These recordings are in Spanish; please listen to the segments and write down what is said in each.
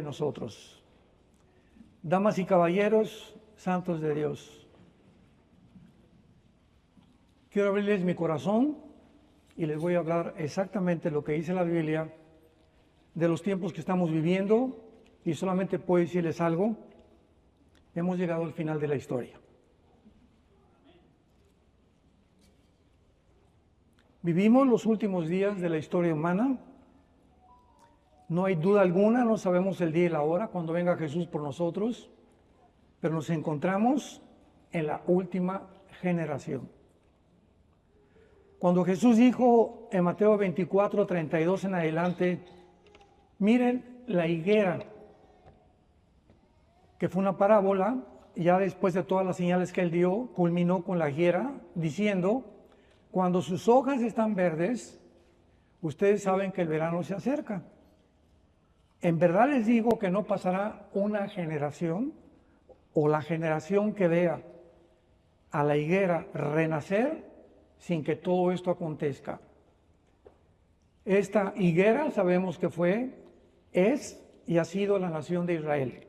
nosotros. Damas y caballeros, santos de Dios, quiero abrirles mi corazón y les voy a hablar exactamente lo que dice la Biblia de los tiempos que estamos viviendo, y solamente puedo decirles algo: hemos llegado al final de la historia. Vivimos los últimos días de la historia humana. No hay duda alguna, no sabemos el día y la hora cuando venga Jesús por nosotros, pero nos encontramos en la última generación. Cuando Jesús dijo en Mateo 24, 32 en adelante, miren la higuera, que fue una parábola, ya después de todas las señales que él dio, culminó con la higuera, diciendo: cuando sus hojas están verdes, ustedes saben que el verano se acerca. En verdad les digo que no pasará una generación o la generación que vea a la higuera renacer sin que todo esto acontezca. Esta higuera sabemos que es y ha sido la nación de Israel.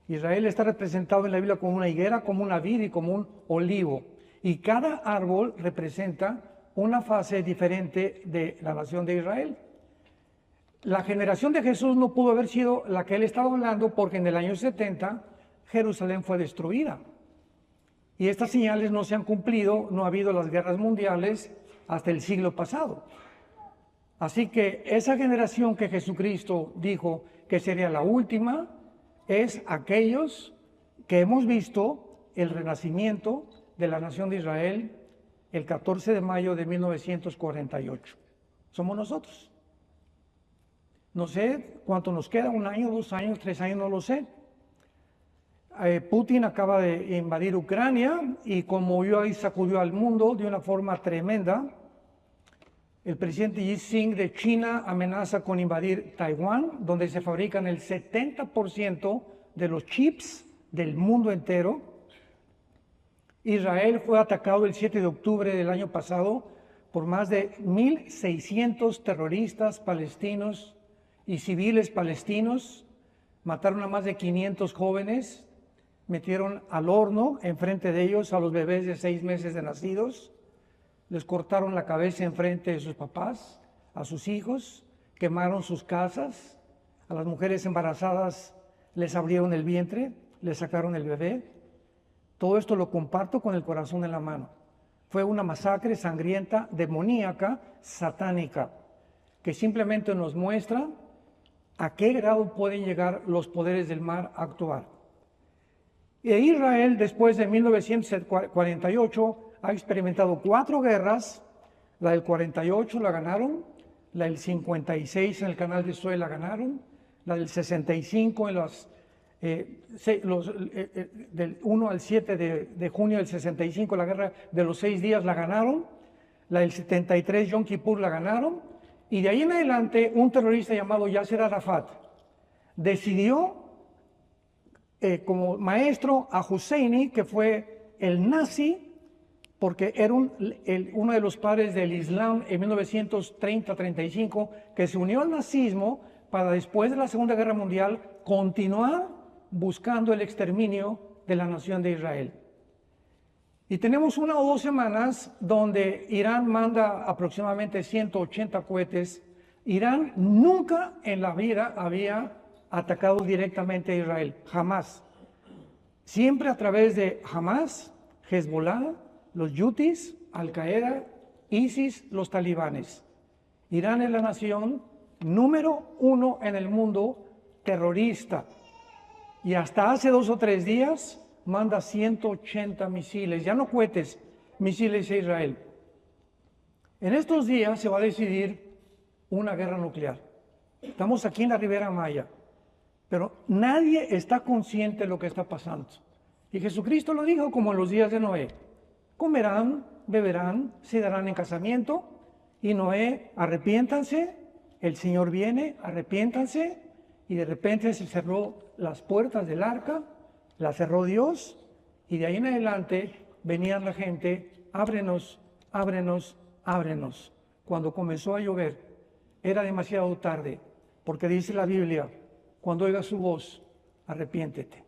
Israel está representado en la Biblia como una higuera, como una vid y como un olivo. Y cada árbol representa una fase diferente de la nación de Israel. La generación de Jesús no pudo haber sido la que él estaba hablando, porque en el año 70 Jerusalén fue destruida. Y estas señales no se han cumplido, no ha habido las guerras mundiales hasta el siglo pasado. Así que esa generación que Jesucristo dijo que sería la última, es aquellos que hemos visto el renacimiento de la nación de Israel el 14 de mayo de 1948. Somos nosotros. No sé cuánto nos queda, 1 año, 2 años, 3 años, no lo sé. Putin acaba de invadir Ucrania y conmovió y sacudió al mundo de una forma tremenda. El presidente Xi Jinping de China amenaza con invadir Taiwán, donde se fabrican el 70% de los chips del mundo entero. Israel fue atacado el 7 de octubre del año pasado por más de 1.600 terroristas palestinos y civiles palestinos. Mataron a más de 500 jóvenes, metieron al horno enfrente de ellos a los bebés de 6 meses de nacidos, les cortaron la cabeza enfrente de sus papás, a sus hijos, quemaron sus casas, a las mujeres embarazadas les abrieron el vientre, les sacaron el bebé. Todo esto lo comparto con el corazón en la mano. Fue una masacre sangrienta, demoníaca, satánica, que simplemente nos muestra a qué grado pueden llegar los poderes del mal a actuar. E Israel, después de 1948, ha experimentado 4 guerras. La del 48 la ganaron, la del 56 en el canal de Suez la ganaron, la del 65 en del 1 al 7 de junio del 65, la guerra de los 6 días la ganaron, la del 73 Yom Kippur la ganaron, y de ahí en adelante un terrorista llamado Yasser Arafat decidió como maestro a Husseini, que fue el nazi, porque era uno de los padres del Islam en 1930-35, que se unió al nazismo para, después de la Segunda Guerra Mundial, continuar buscando el exterminio de la nación de Israel. Y tenemos 1 o 2 semanas donde Irán manda aproximadamente 180 cohetes. Irán nunca en la vida había atacado directamente a Israel, jamás. Siempre a través de Hamas, Hezbollah, los Yutis, Al-Qaeda, ISIS, los talibanes. Irán es la nación número 1 en el mundo terrorista. Y hasta hace 2 o 3 días manda 180 misiles, ya no cohetes, misiles a Israel. En estos días se va a decidir una guerra nuclear. Estamos aquí en la Ribera Maya, pero nadie está consciente de lo que está pasando. Y Jesucristo lo dijo, como en los días de Noé: comerán, beberán, se darán en casamiento. Y Noé: arrepiéntanse, el Señor viene, arrepiéntanse. Y de repente se cerró las puertas del arca, la cerró Dios, y de ahí en adelante venían la gente: ábrenos, ábrenos, ábrenos. Cuando comenzó a llover, era demasiado tarde, porque dice la Biblia cuando oigas su voz, arrepiéntete.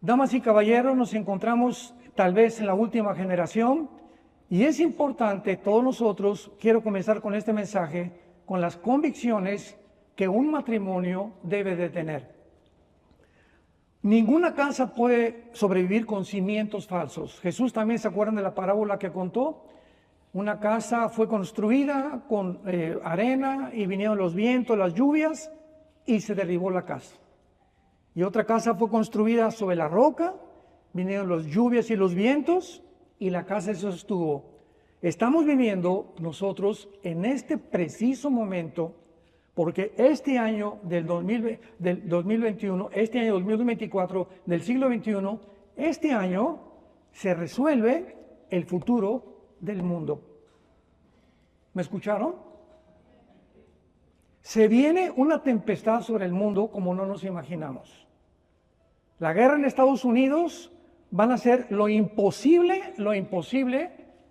Damas y caballeros, nos encontramos tal vez en la última generación y es importante, todos nosotros, quiero comenzar con este mensaje, con las convicciones que un matrimonio debe de tener. Ninguna casa puede sobrevivir con cimientos falsos. Jesús también, ¿se acuerdan de la parábola que contó? Una casa fue construida con arena y vinieron los vientos, las lluvias y se derribó la casa. Y otra casa fue construida sobre la roca, vinieron las lluvias y los vientos y la casa se sostuvo. Estamos viviendo nosotros en este preciso momento, porque este año del 2021, este año 2024 del siglo XXI, este año se resuelve el futuro del mundo. ¿Me escucharon? Se viene una tempestad sobre el mundo como no nos imaginamos. La guerra en Estados Unidos van a hacer lo imposible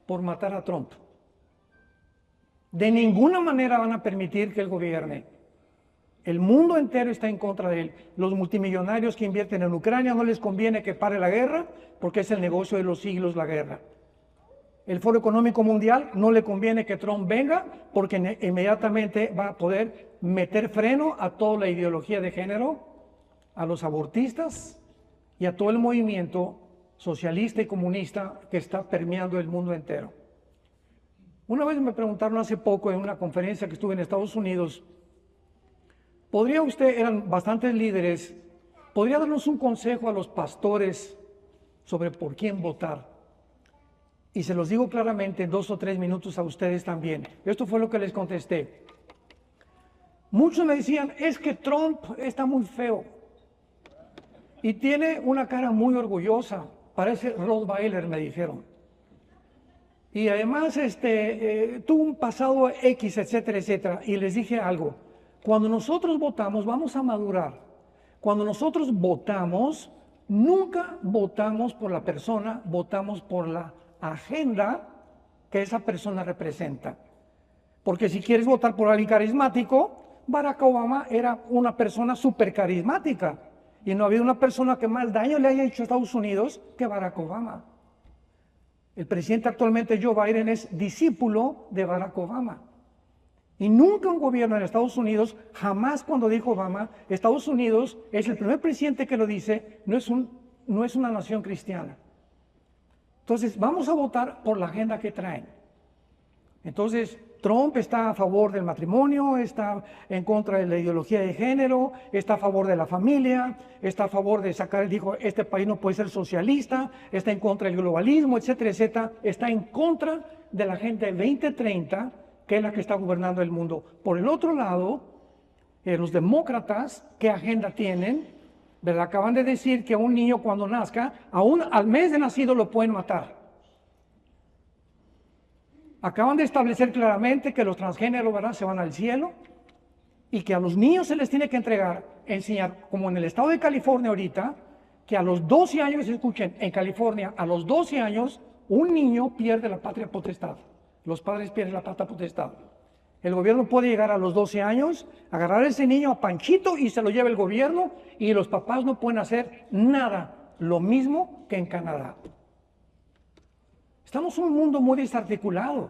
por matar a Trump. De ninguna manera van a permitir que él gobierne. El mundo entero está en contra de él. Los multimillonarios que invierten en Ucrania no les conviene que pare la guerra porque es el negocio de los siglos la guerra. El Foro Económico Mundial no le conviene que Trump venga porque inmediatamente va a poder meter freno a toda la ideología de género, a los abortistas y a todo el movimiento socialista y comunista que está permeando el mundo entero. Una vez me preguntaron hace poco en una conferencia que estuve en Estados Unidos, ¿podría usted, eran bastantes líderes, podría darnos un consejo a los pastores sobre por quién votar? Y se los digo claramente en 2 o 3 minutos a ustedes también. Esto fue lo que les contesté. Muchos me decían, es que Trump está muy feo y tiene una cara muy orgullosa, parece Rottweiler, me dijeron. Y además tuvo un pasado X, etcétera, etcétera. Y les dije algo, cuando nosotros votamos vamos a madurar. Cuando nosotros votamos, nunca votamos por la persona, votamos por la agenda que esa persona representa. Porque si quieres votar por alguien carismático, Barack Obama era una persona súper carismática y no ha habido una persona que más daño le haya hecho a Estados Unidos que Barack Obama. El presidente actualmente, Joe Biden, es discípulo de Barack Obama. Y nunca un gobierno en Estados Unidos, jamás cuando dijo Obama, Estados Unidos es el primer presidente que lo dice, no es una nación cristiana. Entonces, vamos a votar por la agenda que traen. Entonces, Trump está a favor del matrimonio, está en contra de la ideología de género, está a favor de la familia, está a favor de sacar, dijo, este país no puede ser socialista, está en contra del globalismo, etcétera, etcétera. Está en contra de la Agenda 2030, que es la que está gobernando el mundo. Por el otro lado, los demócratas, ¿qué agenda tienen? ¿Verdad? Acaban de decir que a un niño cuando nazca, aún al mes de nacido lo pueden matar. Acaban de establecer claramente que los transgéneros, ¿verdad?, se van al cielo y que a los niños se les tiene que enseñar, como en el estado de California ahorita, que a los 12 años, escuchen, en California, a los 12 años, un niño pierde la patria potestad. Los padres pierden la patria potestad. El gobierno puede llegar a los 12 años, agarrar a ese niño a Panchito y se lo lleva el gobierno y los papás no pueden hacer nada, lo mismo que en Canadá. Estamos en un mundo muy desarticulado.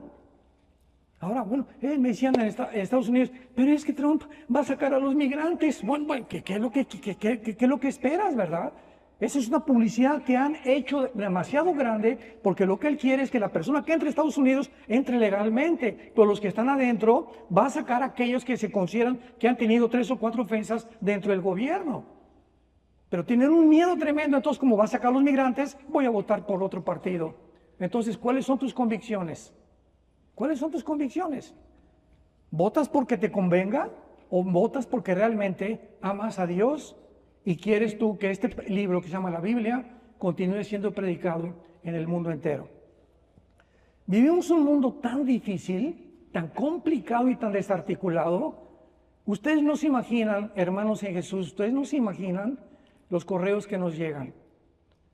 Ahora, bueno, me decían en Estados Unidos, pero es que Trump va a sacar a los migrantes. Bueno, ¿qué es lo que esperas, verdad? Esa es una publicidad que han hecho demasiado grande porque lo que él quiere es que la persona que entre a Estados Unidos entre legalmente, pero los que están adentro va a sacar a aquellos que se consideran que han tenido 3 o 4 ofensas dentro del gobierno. Pero tienen un miedo tremendo, entonces como va a sacar a los migrantes, voy a votar por otro partido. Entonces, ¿cuáles son tus convicciones? ¿Cuáles son tus convicciones? ¿Votas porque te convenga o votas porque realmente amas a Dios? Y quieres tú que este libro que se llama la Biblia continúe siendo predicado en el mundo entero. Vivimos un mundo tan difícil, tan complicado y tan desarticulado. Ustedes no se imaginan, hermanos en Jesús, ustedes no se imaginan los correos que nos llegan.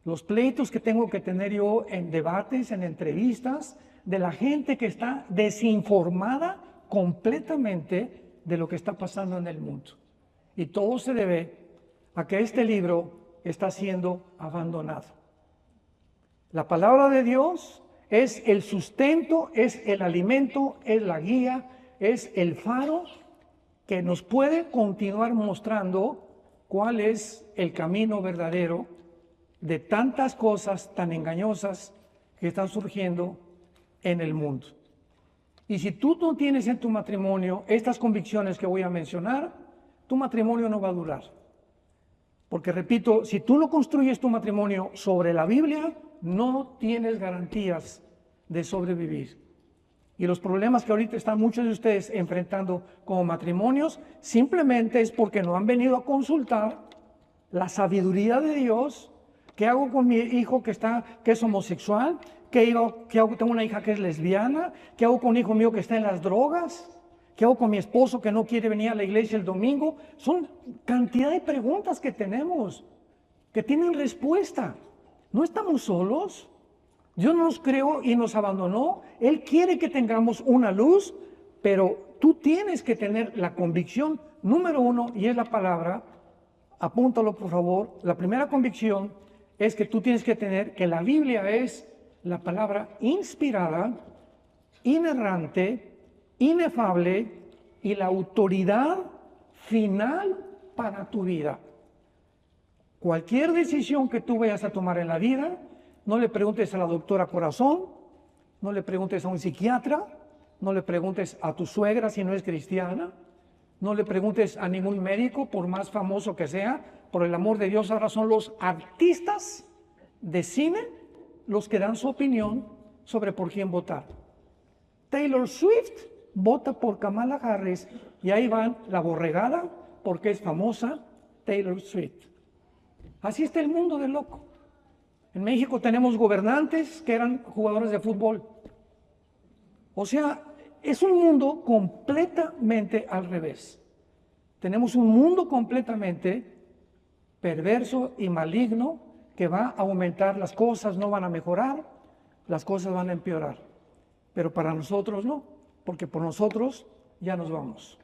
Los pleitos que tengo que tener yo en debates, en entrevistas, de la gente que está desinformada completamente de lo que está pasando en el mundo. Y todo se debe a que este libro está siendo abandonado. La palabra de Dios es el sustento, es el alimento, es la guía, es el faro que nos puede continuar mostrando cuál es el camino verdadero de tantas cosas tan engañosas que están surgiendo en el mundo. Y si tú no tienes en tu matrimonio estas convicciones que voy a mencionar, tu matrimonio no va a durar. Porque repito, si tú no construyes tu matrimonio sobre la Biblia, no tienes garantías de sobrevivir. Y los problemas que ahorita están muchos de ustedes enfrentando como matrimonios, simplemente es porque no han venido a consultar la sabiduría de Dios. ¿Qué hago con mi hijo que es homosexual? ¿Qué hago? Tengo una hija que es lesbiana. ¿Qué hago con un hijo mío que está en las drogas? ¿Qué hago con mi esposo que no quiere venir a la iglesia el domingo? Son cantidad de preguntas que tenemos, que tienen respuesta. No estamos solos. Dios nos creó y nos abandonó. Él quiere que tengamos una luz, pero tú tienes que tener la convicción número uno, y es la palabra. Apúntalo, por favor. La primera convicción es que tú tienes que tener que la Biblia es la palabra inspirada, inerrante, inefable y la autoridad final para tu vida. Cualquier decisión que tú vayas a tomar en la vida, no le preguntes a la doctora Corazón, no le preguntes a un psiquiatra, no le preguntes a tu suegra si no es cristiana, no le preguntes a ningún médico, por más famoso que sea. Por el amor de Dios, ahora son los artistas de cine los que dan su opinión sobre por quién votar. Taylor Swift vota por Kamala Harris y ahí van la borregada porque es famosa Taylor Swift. Así está el mundo de loco. En México tenemos gobernantes que eran jugadores de fútbol. O sea, es un mundo completamente al revés. Tenemos un mundo completamente perverso y maligno que va a aumentar, las cosas no van a mejorar, las cosas van a empeorar. Pero para nosotros no, porque por nosotros ya nos vamos.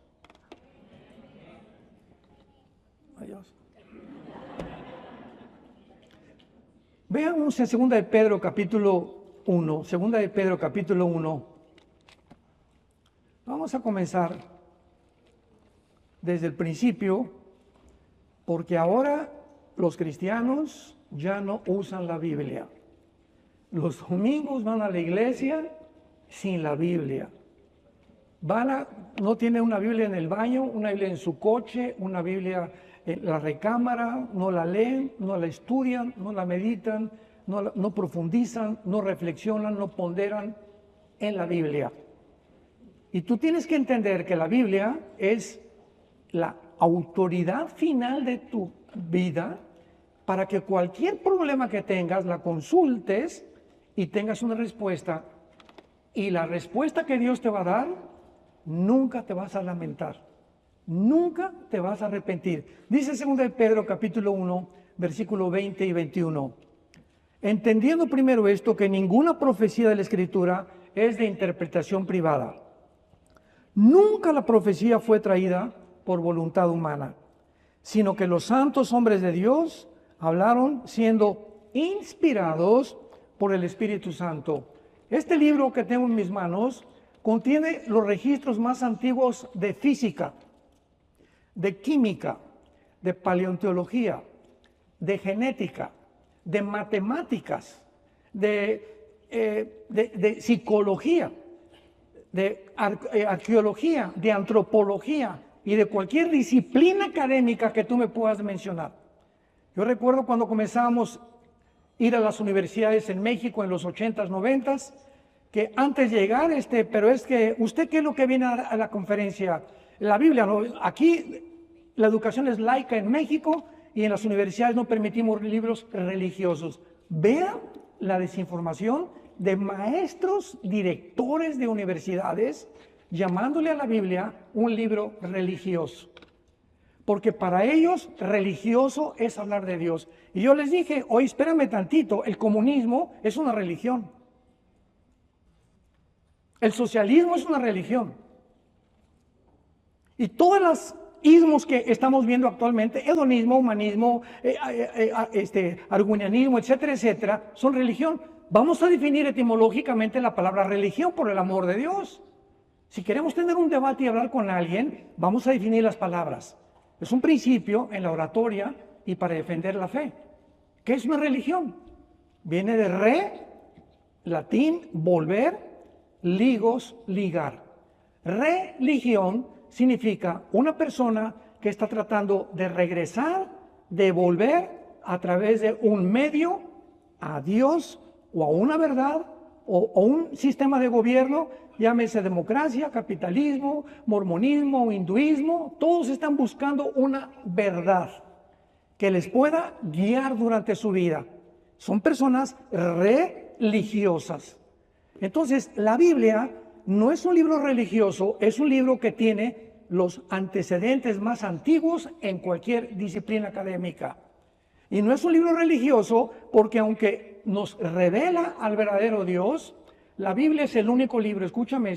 Adiós. Veamos en 2 de Pedro capítulo 1, 2 de Pedro capítulo 1. Vamos a comenzar desde el principio, porque ahora los cristianos ya no usan la Biblia. Los domingos van a la iglesia sin la Biblia. No tienen una Biblia en el baño, una Biblia en su coche, una Biblia en la recámara, no la leen, no la estudian, no la meditan, no profundizan, no reflexionan, no ponderan en la Biblia. Y tú tienes que entender que la Biblia es la autoridad final de tu vida para que cualquier problema que tengas la consultes y tengas una respuesta. Y la respuesta que Dios te va a dar, nunca te vas a lamentar, nunca te vas a arrepentir. Dice 2 de Pedro capítulo 1, versículo 20 y 21. Entendiendo primero esto, que ninguna profecía de la Escritura es de interpretación privada. Nunca la profecía fue traída por voluntad humana, sino que los santos hombres de Dios hablaron siendo inspirados por el Espíritu Santo. Este libro que tengo en mis manos contiene los registros más antiguos de física, de química, de paleontología, de genética, de matemáticas, de psicología, de arqueología, de antropología y de cualquier disciplina académica que tú me puedas mencionar. Yo recuerdo cuando comenzábamos a ir a las universidades en México en los 80s, 90s, que antes de llegar, pero es que, ¿usted qué es lo que viene a la conferencia? La Biblia, ¿no? Aquí la educación es laica en México y en las universidades no permitimos libros religiosos. Vean la desinformación de maestros, directores de universidades, llamándole a la Biblia un libro religioso. Porque para ellos religioso es hablar de Dios. Y yo les dije, oye, espérame tantito, el comunismo es una religión. El socialismo es una religión. Y todas las ismos que estamos viendo actualmente, hedonismo, humanismo, argunianismo, etcétera, etcétera, son religión. Vamos a definir etimológicamente la palabra religión, por el amor de Dios. Si queremos tener un debate y hablar con alguien, vamos a definir las palabras. Es un principio en la oratoria y para defender la fe. ¿Qué es una religión? Viene de re, latín, volver, ligos, ligar. Religión significa una persona que está tratando de regresar, de volver a través de un medio a Dios o a una verdad o un sistema de gobierno, llámese democracia, capitalismo, mormonismo o hinduismo. Todos están buscando una verdad que les pueda guiar durante su vida. Son personas religiosas. Entonces, la Biblia no es un libro religioso, es un libro que tiene los antecedentes más antiguos en cualquier disciplina académica. Y no es un libro religioso porque aunque nos revela al verdadero Dios, la Biblia es el único libro, escúchame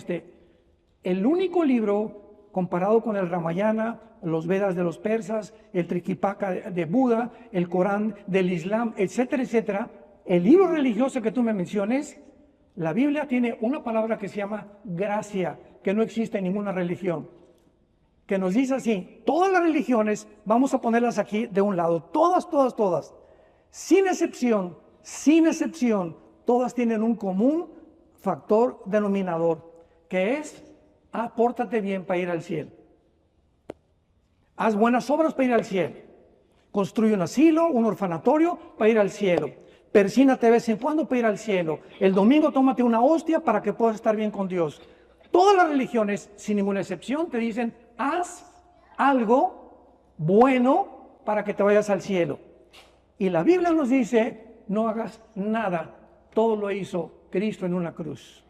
el único libro comparado con el Ramayana, los Vedas de los persas, el Trikipaka de Buda, el Corán del Islam, etcétera, etcétera. El libro religioso que tú me menciones, la Biblia tiene una palabra que se llama gracia, que no existe en ninguna religión, que nos dice así: todas las religiones, vamos a ponerlas aquí de un lado, todas, sin excepción, todas tienen un común factor denominador, que es: pórtate bien para ir al cielo. Haz buenas obras para ir al cielo. Construye un asilo, un orfanatorio para ir al cielo. Persínate de vez en cuando para ir al cielo. El domingo tómate una hostia para que puedas estar bien con Dios. Todas las religiones, sin ninguna excepción, te dicen: haz algo bueno para que te vayas al cielo. Y la Biblia nos dice: no hagas nada. Todo lo hizo Cristo en una cruz.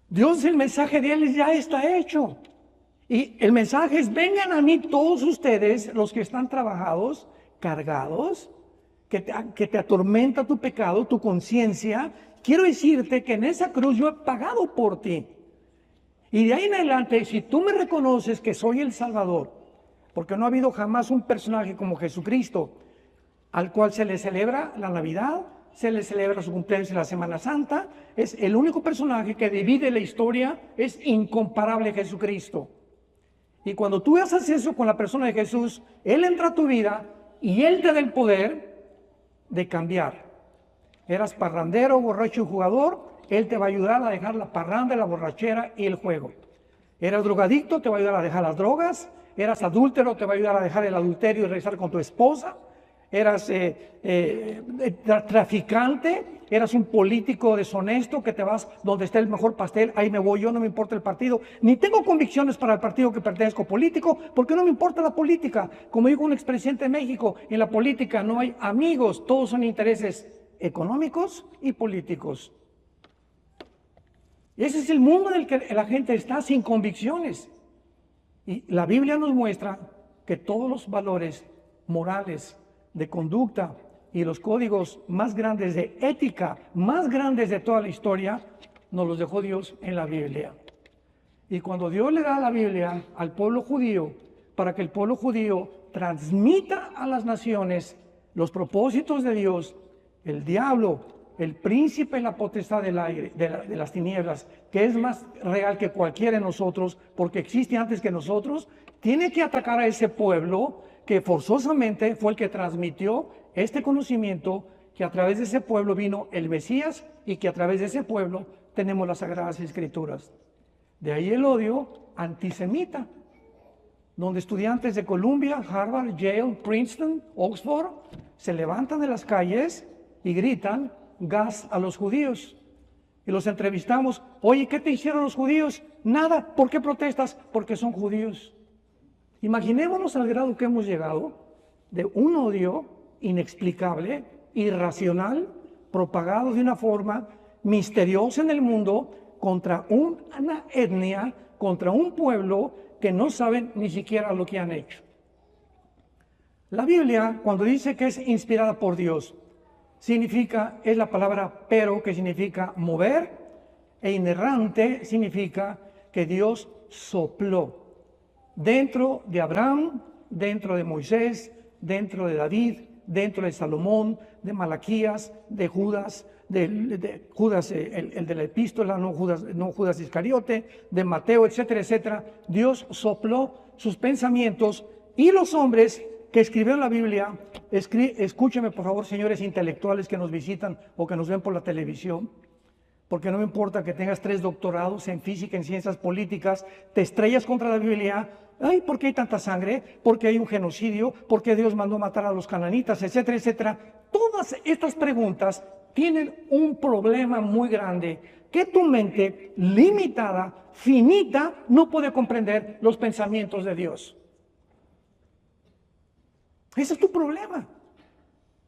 Dios, el mensaje de Él ya está hecho. Y el mensaje es: vengan a mí todos ustedes, los que están trabajados, cargados, que te atormenta tu pecado, tu conciencia. Quiero decirte que en esa cruz yo he pagado por ti. Y de ahí en adelante, si tú me reconoces que soy el Salvador, porque no ha habido jamás un personaje como Jesucristo, al cual se le celebra la Navidad, se le celebra su cumpleaños en la Semana Santa, es el único personaje que divide la historia, es incomparable Jesucristo. Y cuando tú haces eso con la persona de Jesús, Él entra a tu vida y Él te da el poder de cambiar. Eras parrandero, borracho y jugador, Él te va a ayudar a dejar la parranda, la borrachera y el juego. Eras drogadicto, te va a ayudar a dejar las drogas. Eras adúltero, te va a ayudar a dejar el adulterio y regresar con tu esposa. Eras traficante, eras un político deshonesto que te vas donde está el mejor pastel, ahí me voy yo, no me importa el partido, ni tengo convicciones para el partido que pertenezco político, porque no me importa la política. Como dijo un expresidente de México, en la política no hay amigos, todos son intereses económicos y políticos. Y ese es el mundo en el que la gente está sin convicciones. Y la Biblia nos muestra que todos los valores morales, de conducta y los códigos más grandes de ética, más grandes de toda la historia, nos los dejó Dios en la Biblia. Y cuando Dios le da la Biblia al pueblo judío, para que el pueblo judío transmita a las naciones los propósitos de Dios, el diablo, el príncipe en la potestad del aire, de las tinieblas, que es más real que cualquiera de nosotros, porque existe antes que nosotros, tiene que atacar a ese pueblo que forzosamente fue el que transmitió este conocimiento, que a través de ese pueblo vino el Mesías y que a través de ese pueblo tenemos las Sagradas Escrituras. De ahí el odio antisemita, donde estudiantes de Columbia, Harvard, Yale, Princeton, Oxford se levantan de las calles y gritan gas a los judíos. Y los entrevistamos: oye, ¿qué te hicieron los judíos? Nada. ¿Por qué protestas? Porque son judíos. Imaginémonos al grado que hemos llegado de un odio inexplicable, irracional, propagado de una forma misteriosa en el mundo contra una etnia, contra un pueblo que no saben ni siquiera lo que han hecho. La Biblia, cuando dice que es inspirada por Dios, es la palabra pero, que significa mover, e inerrante significa que Dios sopló dentro de Abraham, dentro de Moisés, dentro de David, dentro de Salomón, de Malaquías, de Judas, de Judas, el de la epístola, no Judas Iscariote, de Mateo, etcétera, etcétera. Dios sopló sus pensamientos y los hombres que escribieron la Biblia, escúcheme por favor, señores intelectuales que nos visitan o que nos ven por la televisión, porque no me importa que tengas 3 doctorados en física, en ciencias políticas, te estrellas contra la Biblia. Ay, ¿por qué hay tanta sangre? ¿Por qué hay un genocidio? ¿Por qué Dios mandó matar a los cananitas? Etcétera, etcétera. Todas estas preguntas tienen un problema muy grande, que tu mente limitada, finita, no puede comprender los pensamientos de Dios. Ese es tu problema.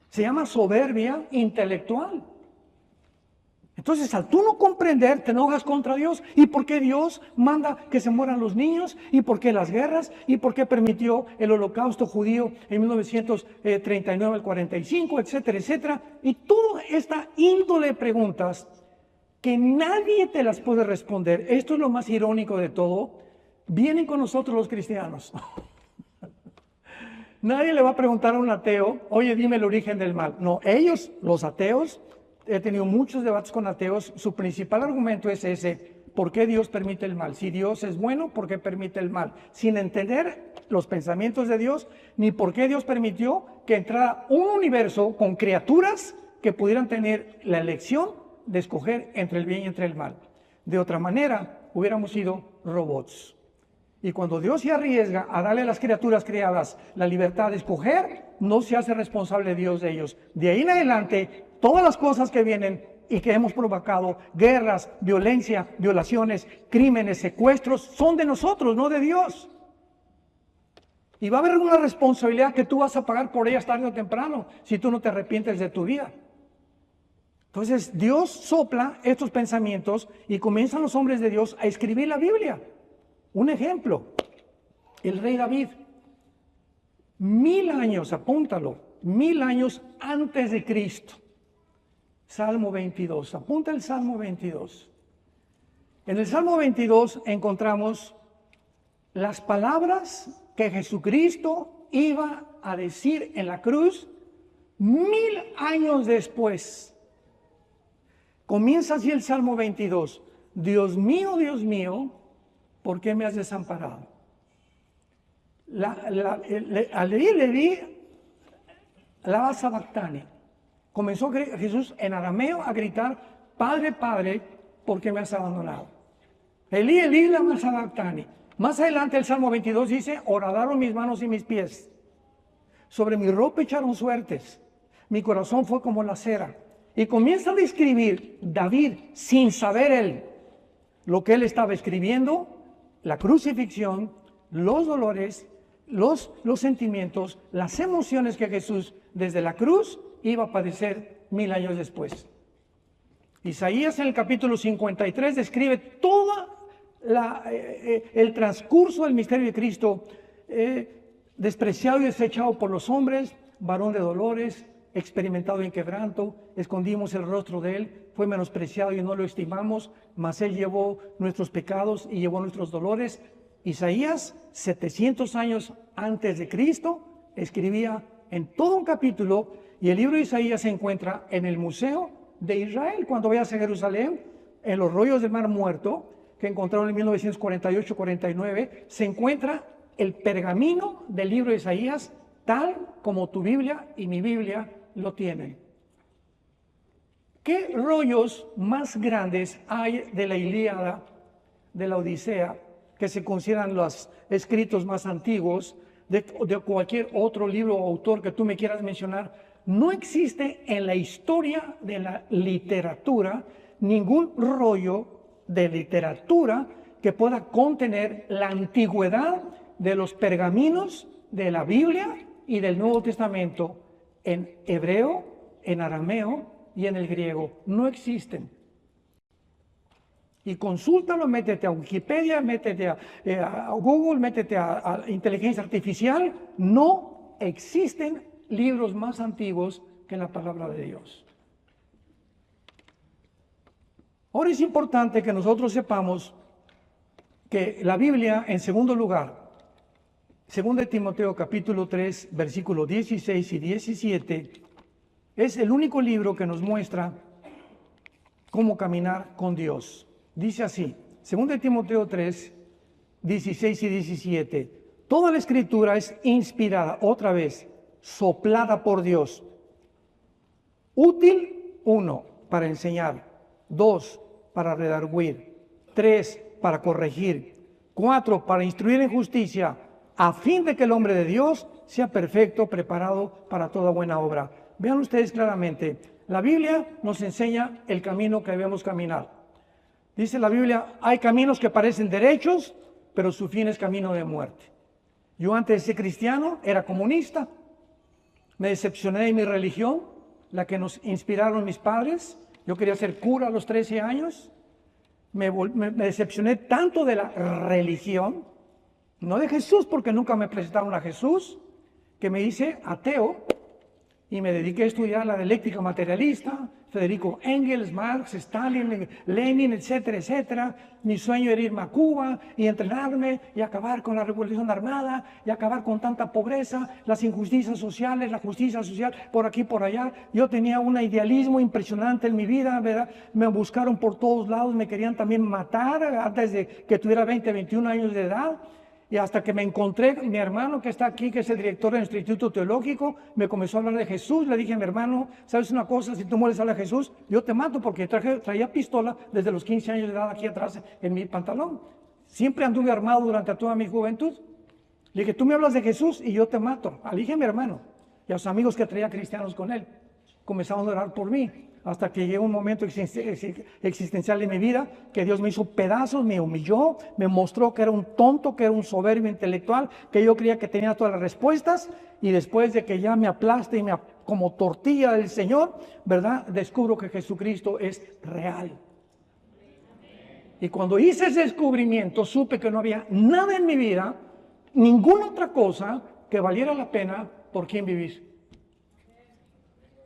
Se llama soberbia intelectual. Entonces, al tú no comprender, te enojas contra Dios. ¿Y por qué Dios manda que se mueran los niños? ¿Y por qué las guerras? ¿Y por qué permitió el holocausto judío en 1939 al 45, etcétera, etcétera? Y toda esta índole de preguntas que nadie te las puede responder. Esto es lo más irónico de todo. Vienen con nosotros los cristianos. Nadie le va a preguntar a un ateo, oye, dime el origen del mal. No, ellos, los ateos, he tenido muchos debates con ateos, su principal argumento es ese: ¿por qué Dios permite el mal? Si Dios es bueno, ¿por qué permite el mal? Sin entender los pensamientos de Dios, ni por qué Dios permitió que entrara un universo con criaturas que pudieran tener la elección de escoger entre el bien y entre el mal. De otra manera, hubiéramos sido robots. Y cuando Dios se arriesga a darle a las criaturas creadas la libertad de escoger, no se hace responsable Dios de ellos. De ahí en adelante, todas las cosas que vienen y que hemos provocado, guerras, violencia, violaciones, crímenes, secuestros, son de nosotros, no de Dios. Y va a haber una responsabilidad que tú vas a pagar por ellas tarde o temprano, si tú no te arrepientes de tu vida. Entonces, Dios sopla estos pensamientos y comienzan los hombres de Dios a escribir la Biblia. Un ejemplo, el rey David, 1000 años, apúntalo, 1000 años antes de Cristo. Salmo 22, apunta el Salmo 22. En el Salmo 22 encontramos las palabras que Jesucristo iba a decir en la cruz 1000 años después. Comienza así el Salmo 22. Dios mío, ¿por qué me has desamparado? Le di la sabactani. Comenzó Jesús en arameo a gritar: Padre, Padre, ¿por qué me has abandonado? Elí, lama sabactani. Más adelante el Salmo 22 dice: horadaron mis manos y mis pies. Sobre mi ropa echaron suertes. Mi corazón fue como la cera. Y comienza a describir David, sin saber él lo que él estaba escribiendo, la crucifixión, los dolores, los sentimientos, las emociones que Jesús desde la cruz iba a padecer 1000 años después. Isaías en el capítulo 53 describe todo el transcurso del misterio de Cristo, despreciado y desechado por los hombres, varón de dolores, experimentado en quebranto, escondimos el rostro de él, fue menospreciado y no lo estimamos, mas él llevó nuestros pecados y llevó nuestros dolores. Isaías, 700 años antes de Cristo, escribía en todo un capítulo, y el libro de Isaías se encuentra en el Museo de Israel. Cuando vayas a Jerusalén, en los rollos del Mar Muerto, que encontraron en 1948-49, se encuentra el pergamino del libro de Isaías, tal como tu Biblia y mi Biblia lo tienen. ¿Qué rollos más grandes hay de la Ilíada, de la Odisea, que se consideran los escritos más antiguos, de cualquier otro libro o autor que tú me quieras mencionar? No existe en la historia de la literatura ningún rollo de literatura que pueda contener la antigüedad de los pergaminos de la Biblia y del Nuevo Testamento en hebreo, en arameo y en el griego. No existen. Y consúltalo, métete a Wikipedia, métete a Google, métete a inteligencia artificial. No existen libros más antiguos que la palabra de Dios. Ahora es importante que nosotros sepamos que la Biblia, en segundo lugar, 2 Timoteo capítulo 3, versículos 16 y 17, es el único libro que nos muestra cómo caminar con Dios. Dice así, 2 Timoteo 3, 16 y 17, toda la escritura es inspirada, otra vez, soplada por Dios. Útil, 1, para enseñar, 2, para redarguir, 3, para corregir, 4, para instruir en justicia, a fin de que el hombre de Dios sea perfecto, preparado para toda buena obra. Vean ustedes claramente, la Biblia nos enseña el camino que debemos caminar. Dice la Biblia, hay caminos que parecen derechos, pero su fin es camino de muerte. Yo antes de ser cristiano era comunista, me decepcioné de mi religión, la que nos inspiraron mis padres. Yo quería ser cura a los 13 años, me decepcioné tanto de la religión, no de Jesús, porque nunca me presentaron a Jesús, que me hice ateo y me dediqué a estudiar la dialéctica materialista, Federico Engels, Marx, Stalin, Lenin, etcétera, etcétera. Mi sueño era irme a Cuba y entrenarme y acabar con la revolución armada y acabar con tanta pobreza, las injusticias sociales, la justicia social por aquí, por allá. Yo tenía un idealismo impresionante en mi vida, ¿verdad? Me buscaron por todos lados, me querían también matar antes de que tuviera 20, 21 años de edad. Y hasta que me encontré, mi hermano que está aquí, que es el director de nuestro instituto teológico, me comenzó a hablar de Jesús. Le dije a mi hermano, ¿sabes una cosa? Si tú mueres a Jesús, yo te mato, porque traía pistola desde los 15 años de edad aquí atrás en mi pantalón. Siempre anduve armado durante toda mi juventud. Le dije, tú me hablas de Jesús y yo te mato. Le dije a mi hermano y a los amigos que traía cristianos con él. Comenzaron a orar por mí. Hasta que llegó un momento existencial en mi vida que Dios me hizo pedazos, me humilló, me mostró que era un tonto, que era un soberbio intelectual, que yo creía que tenía todas las respuestas, y después de que ya me aplaste y como tortilla del Señor, ¿verdad? Descubro que Jesucristo es real. Y cuando hice ese descubrimiento, supe que no había nada en mi vida, ninguna otra cosa que valiera la pena por quien vivir.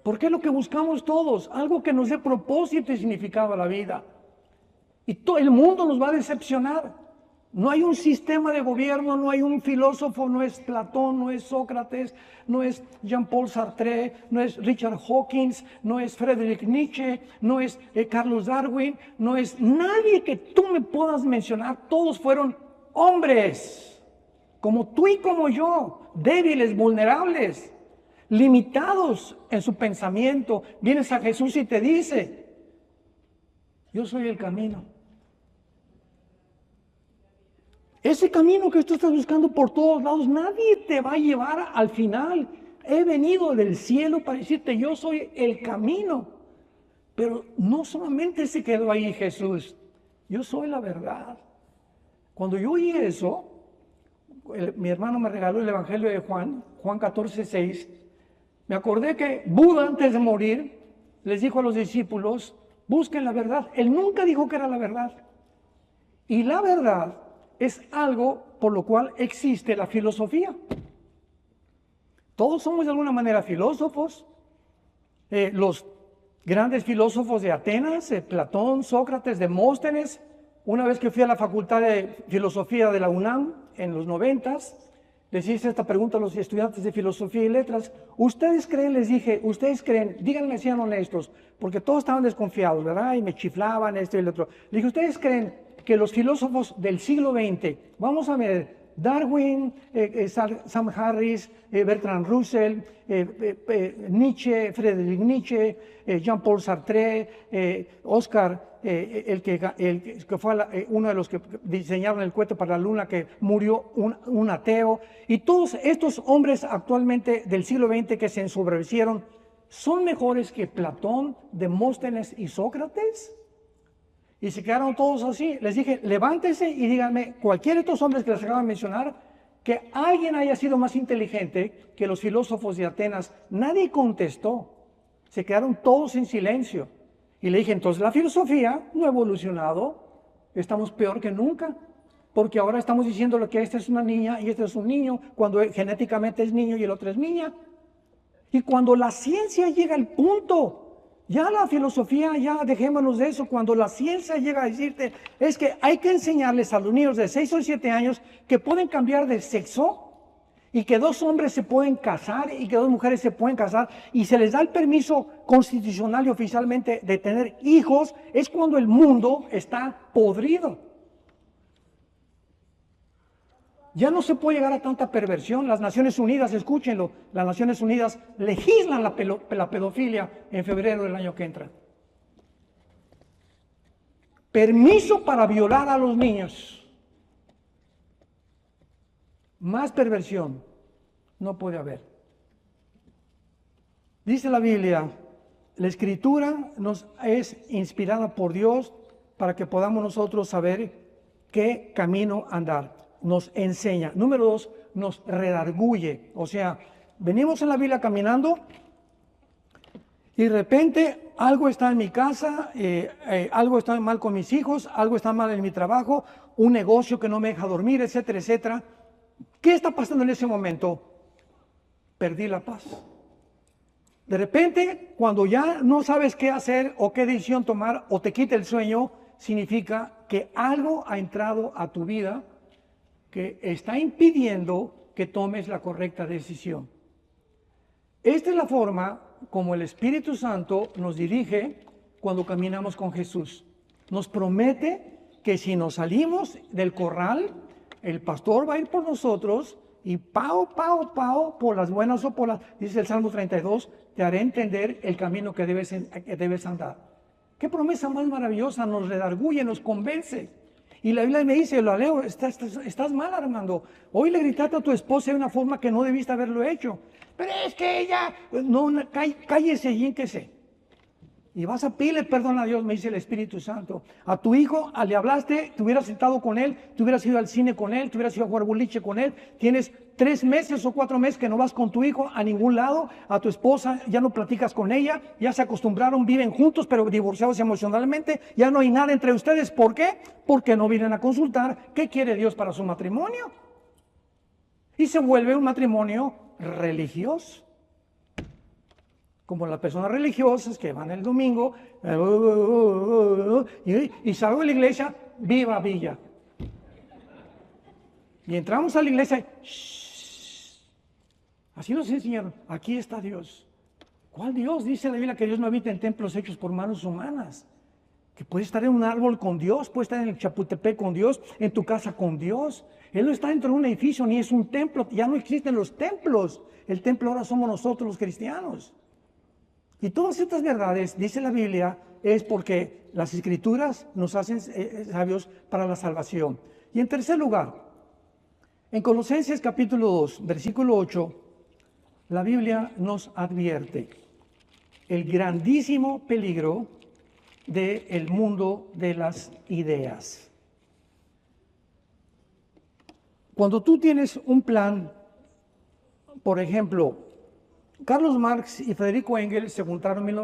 Porque es lo que buscamos todos, algo que nos dé propósito y significado a la vida. Y todo el mundo nos va a decepcionar. No hay un sistema de gobierno, no hay un filósofo, no es Platón, no es Sócrates, no es Jean-Paul Sartre, no es Richard Hawkins, no es Friedrich Nietzsche, no es Carlos Darwin, no es nadie que tú me puedas mencionar. Todos fueron hombres, como tú y como yo, débiles, vulnerables, limitados en su pensamiento. Vienes a Jesús y te dice, yo soy el camino. Ese camino que tú estás buscando por todos lados, nadie te va a llevar al final. He venido del cielo para decirte, yo soy el camino. Pero no solamente se quedó ahí Jesús, yo soy la verdad. Cuando yo oí eso, mi hermano me regaló el Evangelio de Juan 14:6. Me acordé que Buda, antes de morir, les dijo a los discípulos, busquen la verdad. Él nunca dijo que era la verdad. Y la verdad es algo por lo cual existe la filosofía. Todos somos de alguna manera filósofos. Los grandes filósofos de Atenas, Platón, Sócrates, Demóstenes. Una vez que fui a la Facultad de Filosofía de la UNAM en los 90s, les hice esta pregunta a los estudiantes de Filosofía y Letras. ¿Ustedes creen? Les dije, ¿ustedes creen? Díganme si sean honestos, porque todos estaban desconfiados, ¿verdad? Y me chiflaban esto y el otro. Les dije, ¿ustedes creen que los filósofos del siglo XX, vamos a ver, Darwin, Sam Harris, Bertrand Russell, Nietzsche, Friedrich Nietzsche, Jean-Paul Sartre, Oscar, el que fue uno de los que diseñaron el cohete para la luna, que murió un ateo, y todos estos hombres actualmente del siglo XX que se ensombrecieron, ¿son mejores que Platón, Demóstenes y Sócrates? Y se quedaron todos así. Les dije, levántense y díganme, cualquiera de estos hombres que les acabo de mencionar, que alguien haya sido más inteligente que los filósofos de Atenas. Nadie contestó. Se quedaron todos en silencio. Y le dije, entonces la filosofía no ha evolucionado. Estamos peor que nunca. Porque ahora estamos diciendo que esta es una niña y este es un niño, cuando genéticamente es niño y el otro es niña. Y cuando la ciencia llega al punto Ya la filosofía, ya dejémonos de eso. Cuando la ciencia llega a decirte, es que hay que enseñarles a los niños de 6 o 7 años que pueden cambiar de sexo y que 2 hombres se pueden casar y que 2 mujeres se pueden casar y se les da el permiso constitucional y oficialmente de tener hijos, es cuando el mundo está podrido. Ya no se puede llegar a tanta perversión. Las Naciones Unidas, escúchenlo, las Naciones Unidas legislan la pedofilia en febrero del año que entra. Permiso para violar a los niños. Más perversión no puede haber. Dice la Biblia, la Escritura nos es inspirada por Dios para que podamos nosotros saber qué camino andar. Nos enseña. Número 2, nos redarguye. O sea, venimos en la Biblia caminando y de repente algo está en mi casa, algo está mal con mis hijos, algo está mal en mi trabajo, un negocio que no me deja dormir, etcétera, etcétera. ¿Qué está pasando en ese momento? Perdí la paz. De repente, cuando ya no sabes qué hacer o qué decisión tomar o te quita el sueño, significa que algo ha entrado a tu vida que está impidiendo que tomes la correcta decisión. Esta es la forma como el Espíritu Santo nos dirige cuando caminamos con Jesús. Nos promete que si nos salimos del corral, el pastor va a ir por nosotros y pao, por las buenas o por las, dice el Salmo 32, te haré entender el camino que debes andar. Qué promesa más maravillosa, nos redarguye, nos convence. Y la Biblia me dice, lo leo, estás mal, Armando. Hoy le gritaste a tu esposa de una forma que no debiste haberlo hecho. Pero es que ella, no, cállese y ínquese. Y vas a pedirle perdón a Dios, me dice el Espíritu Santo. A tu hijo, le hablaste, te hubieras sentado con él, te hubieras ido al cine con él, te hubieras ido a jugar boliche con él. Tienes 3 meses o 4 meses que no vas con tu hijo a ningún lado. A tu esposa ya no platicas con ella, ya se acostumbraron, viven juntos pero divorciados emocionalmente. Ya no hay nada entre ustedes. ¿Por qué? Porque no vienen a consultar qué quiere Dios para su matrimonio. Y se vuelve un matrimonio religioso. Como las personas religiosas que van el domingo y salgo de la iglesia, viva Villa. Y entramos a la iglesia, así nos enseñaron, aquí está Dios. ¿Cuál Dios? Dice la Biblia que Dios no habita en templos hechos por manos humanas. Que puede estar en un árbol con Dios, puede estar en el Chapultepec con Dios, en tu casa con Dios. Él no está dentro de un edificio ni es un templo, ya no existen los templos. El templo ahora somos nosotros los cristianos. Y todas estas verdades, dice la Biblia, es porque las Escrituras nos hacen sabios para la salvación. Y en tercer lugar, en Colosenses capítulo 2, versículo 8, la Biblia nos advierte el grandísimo peligro del mundo de las ideas. Cuando tú tienes un plan, por ejemplo, Carlos Marx y Federico Engels se juntaron en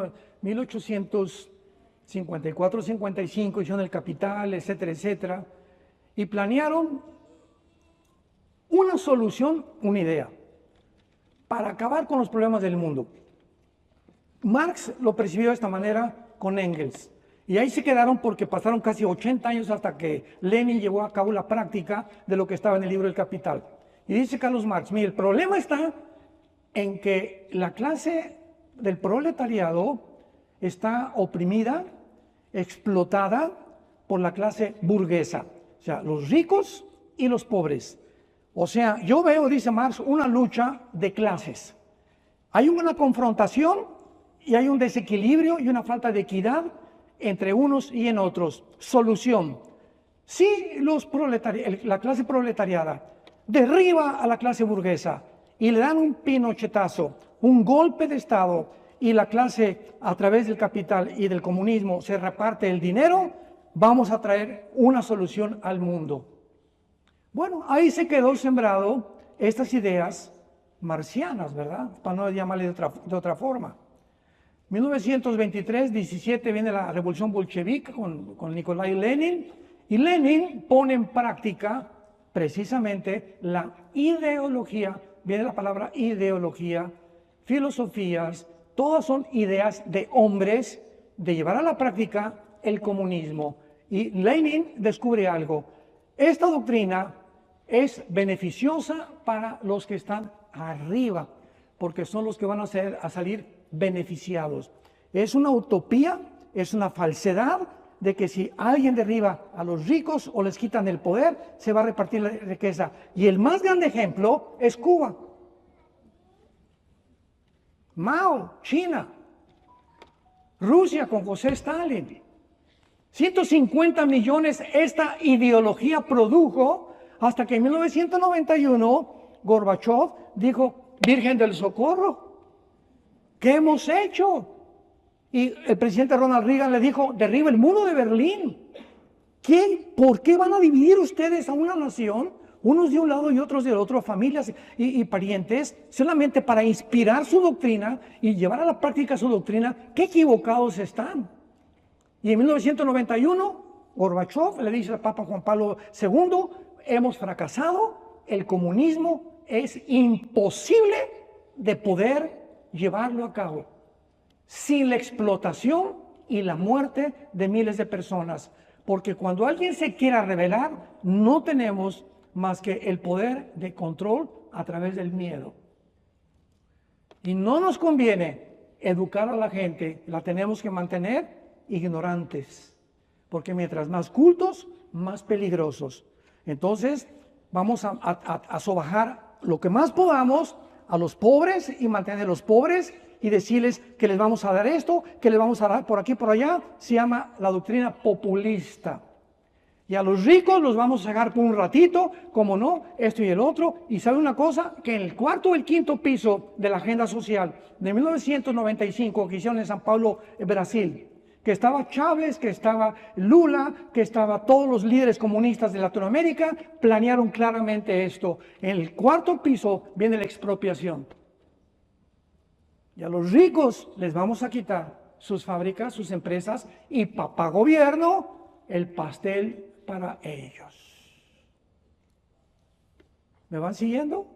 1854-55, hicieron el Capital, etcétera, etcétera, y planearon una solución, una idea, para acabar con los problemas del mundo. Marx lo percibió de esta manera con Engels, y ahí se quedaron porque pasaron casi 80 años hasta que Lenin llevó a cabo la práctica de lo que estaba en el libro del Capital. Y dice Carlos Marx, mire, el problema está en que la clase del proletariado está oprimida, explotada por la clase burguesa, o sea, los ricos y los pobres. O sea, yo veo, dice Marx, una lucha de clases. Hay una confrontación y hay un desequilibrio y una falta de equidad entre unos y en otros. Solución. Si la clase proletariada derriba a la clase burguesa y le dan un pinochetazo, un golpe de Estado, y la clase a través del capital y del comunismo se reparte el dinero, vamos a traer una solución al mundo. Bueno, ahí se quedó sembrado estas ideas marcianas, ¿verdad? Para no llamarle de otra forma. 1923-17 viene la revolución bolchevique con Nikolai Lenin, y Lenin pone en práctica precisamente la ideología, viene la palabra ideología, filosofías, Todas son ideas de hombres de llevar a la práctica el comunismo. Y Lenin descubre algo. Esta doctrina es beneficiosa para los que están arriba, porque son los que van a salir beneficiados. Es una utopía, es una falsedad de que si alguien derriba a los ricos o les quitan el poder, se va a repartir la riqueza. Y el más grande ejemplo es Cuba. Mao, China, Rusia con José Stalin. 150 millones esta ideología produjo hasta que en 1991 Gorbachev dijo, Virgen del Socorro, ¿qué hemos hecho? Y el presidente Ronald Reagan le dijo, derriba el muro de Berlín. ¿Por qué van a dividir ustedes a una nación, unos de un lado y otros del otro, familias y parientes, solamente para inspirar su doctrina y llevar a la práctica su doctrina? ¡Qué equivocados están! Y en 1991, Gorbachev le dice al Papa Juan Pablo II, hemos fracasado, el comunismo es imposible de poder llevarlo a cabo sin la explotación y la muerte de miles de personas. Porque cuando alguien se quiera rebelar, no tenemos más que el poder de control a través del miedo. Y no nos conviene educar a la gente, la tenemos que mantener ignorantes, porque mientras más cultos, más peligrosos. Entonces, vamos a sobajar lo que más podamos a los pobres y mantener a los pobres y decirles que les vamos a dar esto, que les vamos a dar por aquí, por allá. Se llama la doctrina populista. Y a los ricos los vamos a sacar por un ratito, como no, esto y el otro. Y sabe una cosa, que en el cuarto o el quinto piso de la agenda social de 1995 que hicieron en San Paulo, Brasil, que estaba Chávez, que estaba Lula, que estaba todos los líderes comunistas de Latinoamérica, planearon claramente esto. En el cuarto piso viene la expropiación. Y a los ricos les vamos a quitar sus fábricas, sus empresas, y papá gobierno, el pastel para ellos. ¿Me van siguiendo?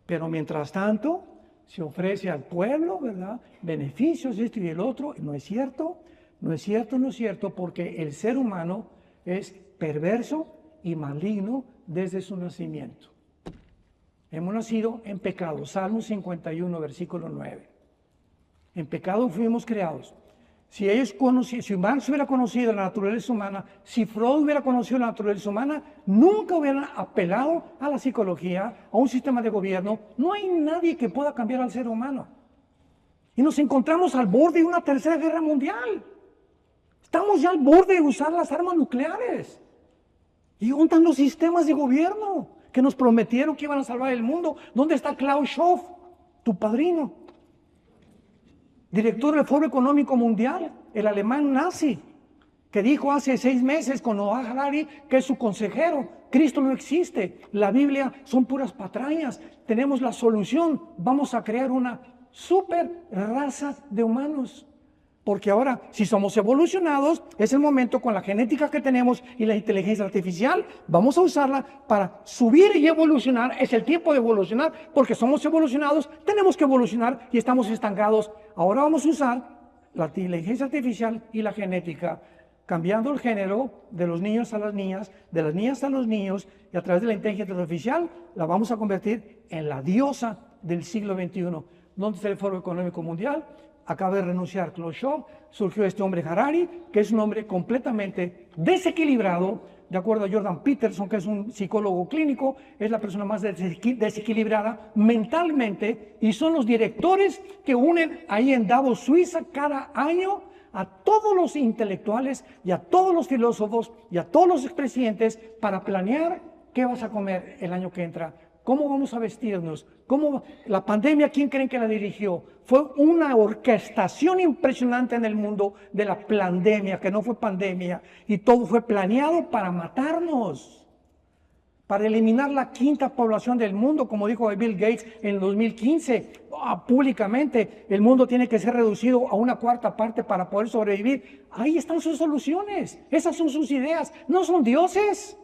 Pero mientras tanto, se ofrece al pueblo, ¿verdad? Beneficios, esto y el otro. No es cierto, no es cierto, no es cierto, porque el ser humano es perverso y maligno desde su nacimiento. Hemos nacido en pecado. Salmo 51, versículo 9. En pecado fuimos creados. Si Marx hubiera conocido la naturaleza humana, si Freud hubiera conocido la naturaleza humana, nunca hubieran apelado a la psicología, a un sistema de gobierno. No hay nadie que pueda cambiar al ser humano. Y nos encontramos al borde de una tercera guerra mundial. Estamos ya al borde de usar las armas nucleares. ¿Y dónde están los sistemas de gobierno que nos prometieron que iban a salvar el mundo? ¿Dónde está Klaus Schwab, tu padrino? Director del Foro Económico Mundial, el alemán nazi, que dijo hace 6 meses con Noah Harari, que es su consejero, Cristo no existe, la Biblia son puras patrañas, tenemos la solución, vamos a crear una super raza de humanos. Porque ahora, si somos evolucionados, es el momento con la genética que tenemos y la inteligencia artificial, vamos a usarla para subir y evolucionar. Es el tiempo de evolucionar, porque somos evolucionados, tenemos que evolucionar y estamos estancados. Ahora vamos a usar la inteligencia artificial y la genética, cambiando el género de los niños a las niñas, de las niñas a los niños, y a través de la inteligencia artificial la vamos a convertir en la diosa del siglo XXI. ¿Dónde está el Foro Económico Mundial? Acaba de renunciar Klaus Schwab, surgió este hombre Harari, que es un hombre completamente desequilibrado, de acuerdo a Jordan Peterson, que es un psicólogo clínico, es la persona más desequilibrada mentalmente, y son los directores que unen ahí en Davos, Suiza, cada año a todos los intelectuales y a todos los filósofos y a todos los expresidentes para planear qué vas a comer el año que entra. ¿Cómo vamos a vestirnos? La pandemia, ¿quién creen que la dirigió? Fue una orquestación impresionante en el mundo de la pandemia, que no fue pandemia, y todo fue planeado para matarnos, para eliminar la 5ª población del mundo, como dijo Bill Gates en el 2015, públicamente. El mundo tiene que ser reducido a una 4ª parte para poder sobrevivir. Ahí están sus soluciones, esas son sus ideas, no son dioses.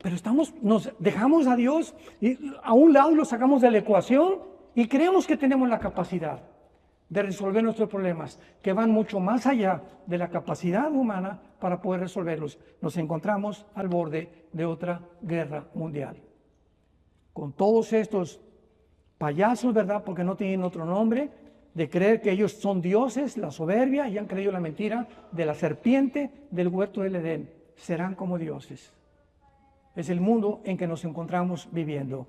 Pero nos dejamos a Dios y a un lado lo sacamos de la ecuación y creemos que tenemos la capacidad de resolver nuestros problemas, que van mucho más allá de la capacidad humana para poder resolverlos. Nos encontramos al borde de otra guerra mundial. Con todos estos payasos, ¿verdad? Porque no tienen otro nombre, de creer que ellos son dioses, la soberbia, y han creído la mentira de la serpiente del huerto del Edén. Serán como dioses. Es el mundo en que nos encontramos viviendo.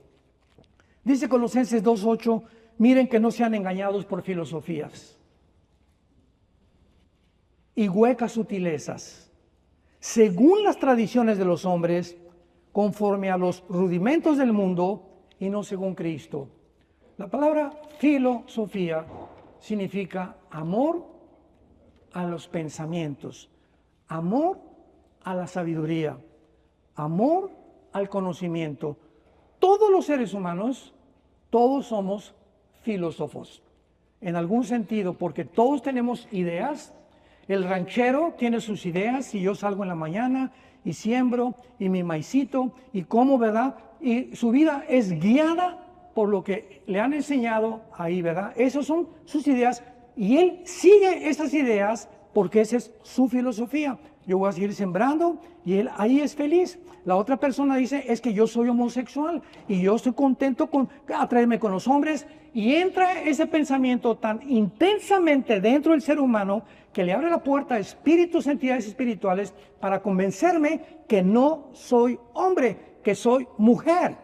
Dice Colosenses 2:8, miren que no sean engañados por filosofías y huecas sutilezas, según las tradiciones de los hombres, conforme a los rudimentos del mundo y no según Cristo. La palabra filosofía significa amor a los pensamientos, amor a la sabiduría, amor al conocimiento. Todos los seres humanos, todos somos filósofos, en algún sentido, porque todos tenemos ideas. El ranchero tiene sus ideas y yo salgo en la mañana y siembro y mi maicito y como, ¿verdad? Y su vida es guiada por lo que le han enseñado ahí, ¿verdad? Esas son sus ideas y él sigue esas ideas porque esa es su filosofía. Yo voy a seguir sembrando y él ahí es feliz. La otra persona dice, es que yo soy homosexual y yo estoy contento con atraerme con los hombres. Y entra ese pensamiento tan intensamente dentro del ser humano que le abre la puerta a espíritus, entidades espirituales para convencerme que no soy hombre, que soy mujer.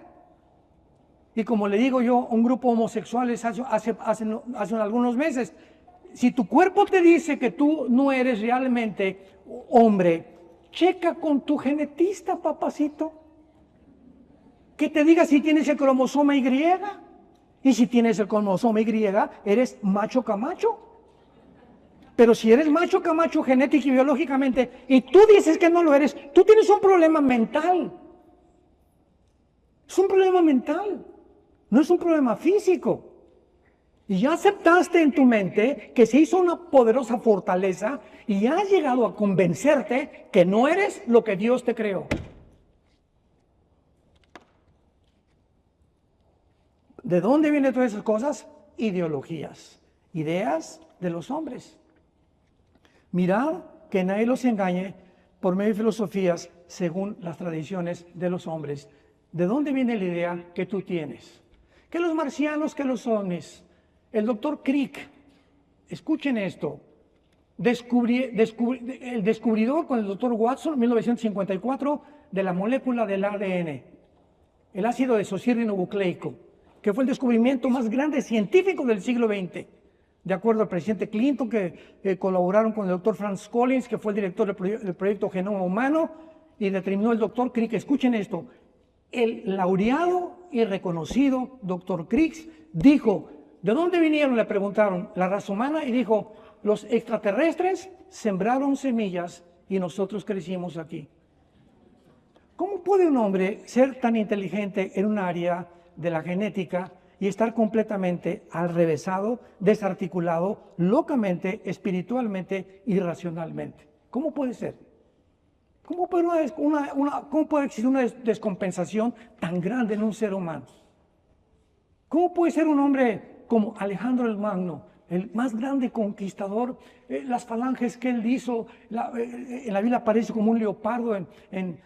Y como le digo yo a un grupo homosexuales hace algunos meses, si tu cuerpo te dice que tú no eres realmente hombre, checa con tu genetista, papacito. Que te diga si tienes el cromosoma Y. Y si tienes el cromosoma Y, eres macho camacho. Pero si eres macho camacho genética y biológicamente, y tú dices que no lo eres, tú tienes un problema mental. Es un problema mental, no es un problema físico. Y ya aceptaste en tu mente que se hizo una poderosa fortaleza y has llegado a convencerte que no eres lo que Dios te creó. ¿De dónde vienen todas esas cosas? Ideologías, ideas de los hombres. Mirad que nadie los engañe por medio de filosofías según las tradiciones de los hombres. ¿De dónde viene la idea que tú tienes? Que los marcianos, que los ovnis. El doctor Crick, escuchen esto, el descubridor con el doctor Watson en 1954 de la molécula del ADN, el ácido desoxirribonucleico, que fue el descubrimiento más grande científico del siglo XX, de acuerdo al presidente Clinton, que colaboraron con el doctor Franz Collins, que fue el director del proyecto Genoma Humano, y determinó el doctor Crick, escuchen esto, el laureado y reconocido doctor Crick dijo, ¿de dónde vinieron? Le preguntaron, la raza humana, y dijo, los extraterrestres sembraron semillas y nosotros crecimos aquí. ¿Cómo puede un hombre ser tan inteligente en un área de la genética y estar completamente alrevesado, desarticulado, locamente, espiritualmente y racionalmente? ¿Cómo puede ser? ¿Cómo puede existir una descompensación tan grande en un ser humano? ¿Cómo puede ser un hombre como Alejandro el Magno, el más grande conquistador, las falanges que él hizo, en la Biblia aparece como un leopardo en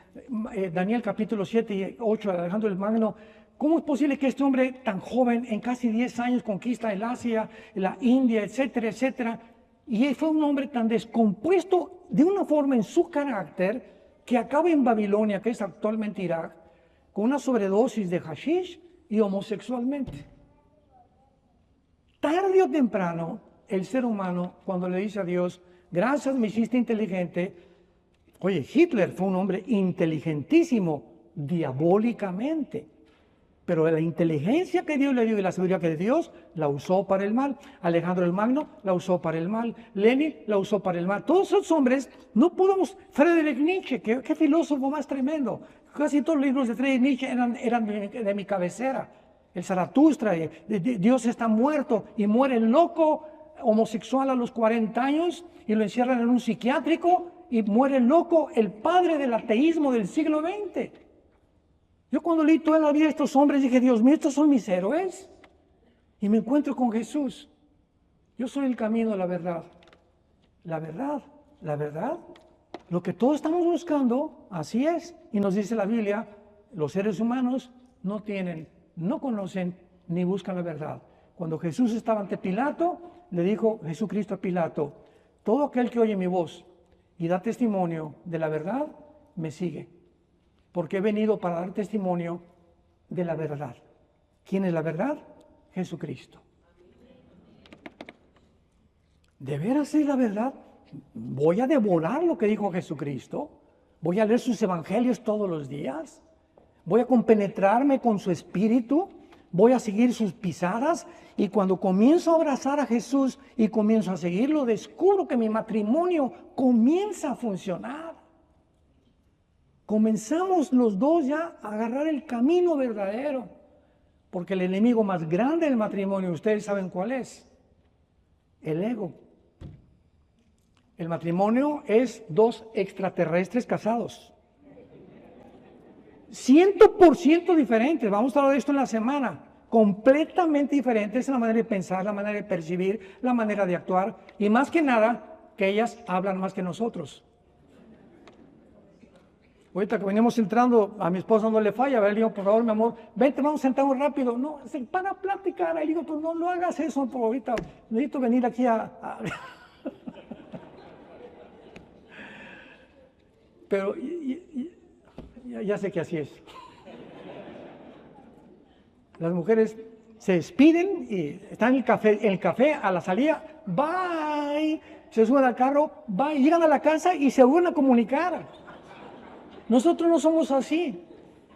Daniel capítulo 7 y 8 de Alejandro el Magno? ¿Cómo es posible que este hombre tan joven, en casi 10 años, conquista el Asia, la India, etcétera, etcétera? Y él fue un hombre tan descompuesto de una forma en su carácter que acaba en Babilonia, que es actualmente Irak, con una sobredosis de hashish y homosexualmente. Tarde o temprano, el ser humano, cuando le dice a Dios, gracias, me hiciste inteligente. Oye, Hitler fue un hombre inteligentísimo, diabólicamente. Pero la inteligencia que Dios le dio y la sabiduría que Dios la usó para el mal. Alejandro el Magno la usó para el mal. Lenin la usó para el mal. Todos esos hombres, no podemos. Friedrich Nietzsche, qué filósofo más tremendo. Casi todos los libros de Friedrich Nietzsche eran de mi cabecera. El Zaratustra, Dios está muerto y muere el loco homosexual a los 40 años y lo encierran en un psiquiátrico y muere el loco, el padre del ateísmo del siglo XX. Yo cuando leí toda la vida de estos hombres dije, Dios mío, estos son mis héroes. Y me encuentro con Jesús. Yo soy el camino, la verdad. La verdad, la verdad. Lo que todos estamos buscando, así es. Y nos dice la Biblia, los seres humanos no tienen, no conocen ni buscan la verdad. Cuando Jesús estaba ante Pilato, le dijo Jesucristo a Pilato, todo aquel que oye mi voz y da testimonio de la verdad, me sigue. Porque he venido para dar testimonio de la verdad. ¿Quién es la verdad? Jesucristo. ¿De veras es la verdad? Voy a devorar lo que dijo Jesucristo. Voy a leer sus evangelios todos los días. Voy a compenetrarme con su espíritu. Voy a seguir sus pisadas. Y cuando comienzo a abrazar a Jesús y comienzo a seguirlo, descubro que mi matrimonio comienza a funcionar. Comenzamos los dos ya a agarrar el camino verdadero. Porque el enemigo más grande del matrimonio, ustedes saben cuál es. El ego. El matrimonio es dos extraterrestres casados. 100% diferentes. Vamos a hablar de esto en la semana. Completamente diferentes en la manera de pensar, la manera de percibir, la manera de actuar. Y más que nada, que ellas hablan más que nosotros. Ahorita que venimos entrando, a mi esposa no le falla. A ver, le digo, por favor, mi amor, vente, vamos a sentarnos rápido. No, para platicar. Ahí digo, pues no lo hagas eso, por ahorita necesito venir aquí Pero ya sé que así es. Las mujeres se despiden y están en el café a la salida, bye, se suben al carro, bye, llegan a la casa y se vuelven a comunicar. Nosotros no somos así.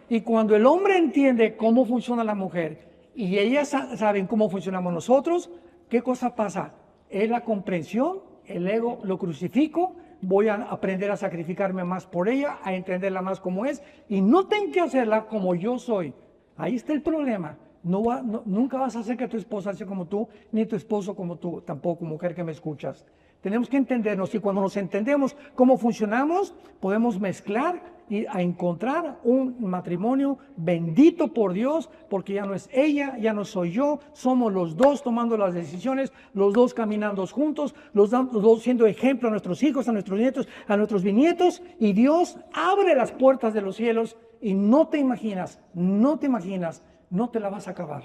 Y cuando el hombre entiende cómo funciona la mujer y ellas saben cómo funcionamos nosotros, ¿qué cosa pasa? Es la comprensión, el ego lo crucifico, voy a aprender a sacrificarme más por ella, a entenderla más como es, y no tengo que hacerla como yo soy. Ahí está el problema. Nunca vas a hacer que tu esposa sea como tú, ni tu esposo como tú, tampoco mujer que me escuchas. Tenemos que entendernos y cuando nos entendemos cómo funcionamos, podemos mezclar y a encontrar un matrimonio bendito por Dios, porque ya no es ella, ya no soy yo, somos los dos tomando las decisiones, los dos caminando juntos, los dos siendo ejemplo a nuestros hijos, a nuestros nietos, a nuestros bisnietos, y Dios abre las puertas de los cielos y no te imaginas, no te la vas a acabar.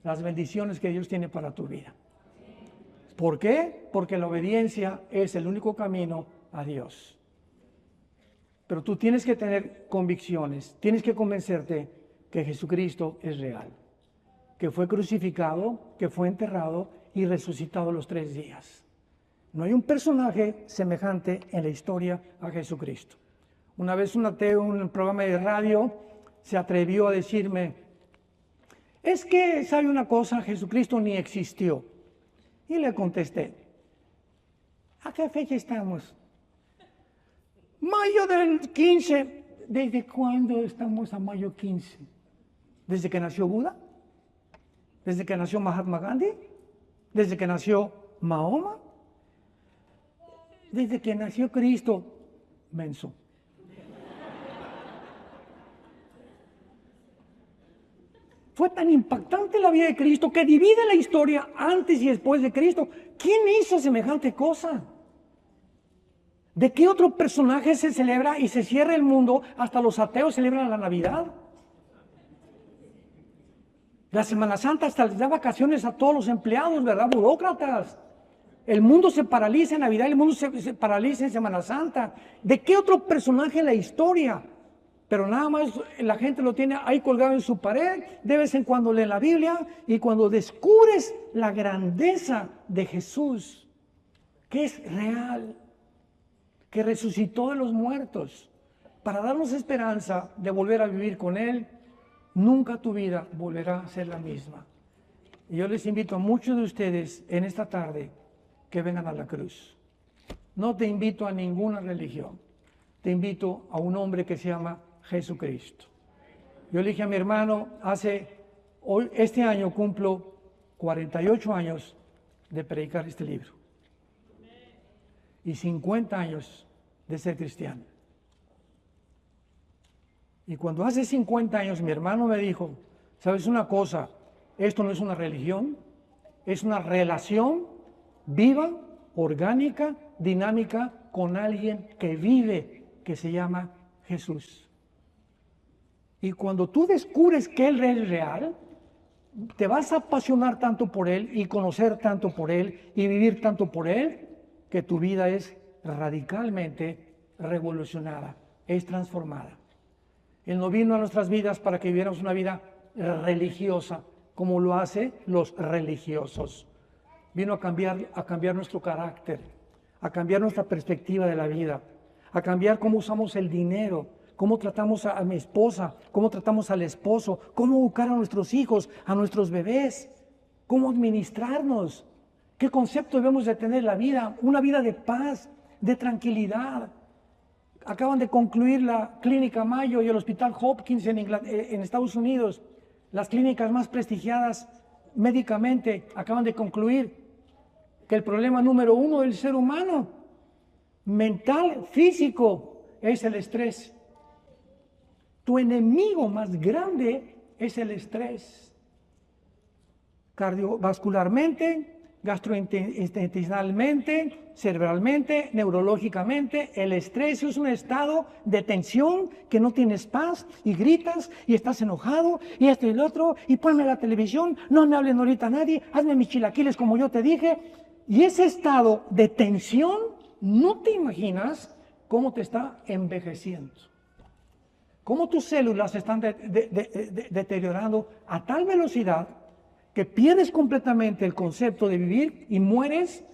Las bendiciones que Dios tiene para tu vida. ¿Por qué? Porque la obediencia es el único camino a Dios. Pero tú tienes que tener convicciones, tienes que convencerte que Jesucristo es real, que fue crucificado, que fue enterrado y resucitado los 3 días. No hay un personaje semejante en la historia a Jesucristo. Una vez un ateo en un programa de radio se atrevió a decirme, es que, ¿sabe una cosa? Jesucristo ni existió. Y le contesté, ¿a qué fecha estamos? Mayo del 15. ¿Desde cuándo estamos a mayo 15? ¿Desde que nació Buda? ¿Desde que nació Mahatma Gandhi? ¿Desde que nació Mahoma? ¿Desde que nació Cristo? Menso. Fue tan impactante la vida de Cristo que divide la historia antes y después de Cristo. ¿Quién hizo semejante cosa? ¿De qué otro personaje se celebra y se cierra el mundo? Hasta los ateos celebran la Navidad. La Semana Santa hasta les da vacaciones a todos los empleados, ¿verdad? Burócratas. El mundo se paraliza en Navidad, el mundo se paraliza en Semana Santa. ¿De qué otro personaje en la historia? Pero nada más la gente lo tiene ahí colgado en su pared, de vez en cuando lee la Biblia y cuando descubres la grandeza de Jesús, que es real, que resucitó de los muertos, para darnos esperanza de volver a vivir con Él, nunca tu vida volverá a ser la misma. Y yo les invito a muchos de ustedes en esta tarde que vengan a la cruz. No te invito a ninguna religión, te invito a un hombre que se llama Jesucristo. Yo le dije a mi hermano, este año cumplo 48 años de predicar este libro y 50 años de ser cristiano. Y cuando hace 50 años mi hermano me dijo, ¿sabes una cosa? Esto no es una religión, es una relación viva, orgánica, dinámica con alguien que vive, que se llama Jesús. Y cuando tú descubres que Él es real, te vas a apasionar tanto por Él y conocer tanto por Él y vivir tanto por Él, que tu vida es radicalmente revolucionada, es transformada. Él no vino a nuestras vidas para que viviéramos una vida religiosa, como lo hacen los religiosos. Vino a cambiar nuestro carácter, a cambiar nuestra perspectiva de la vida, a cambiar cómo usamos el dinero, cómo tratamos a mi esposa, cómo tratamos al esposo, cómo educar a nuestros hijos, a nuestros bebés, cómo administrarnos, qué concepto debemos de tener la vida, una vida de paz, de tranquilidad. Acaban de concluir la Clínica Mayo y el Hospital Hopkins en Estados Unidos, las clínicas más prestigiadas médicamente, acaban de concluir que el problema número 1 del ser humano, mental, físico, es el estrés. Tu enemigo más grande es el estrés. Cardiovascularmente, gastrointestinalmente, cerebralmente, neurológicamente, el estrés es un estado de tensión que no tienes paz y gritas y estás enojado y esto y el otro y ponme la televisión, no me hablen ahorita nadie, hazme mis chilaquiles como yo te dije. Y ese estado de tensión, no te imaginas cómo te está envejeciendo. Cómo tus células se están deteriorando a tal velocidad que pierdes completamente el concepto de vivir y mueres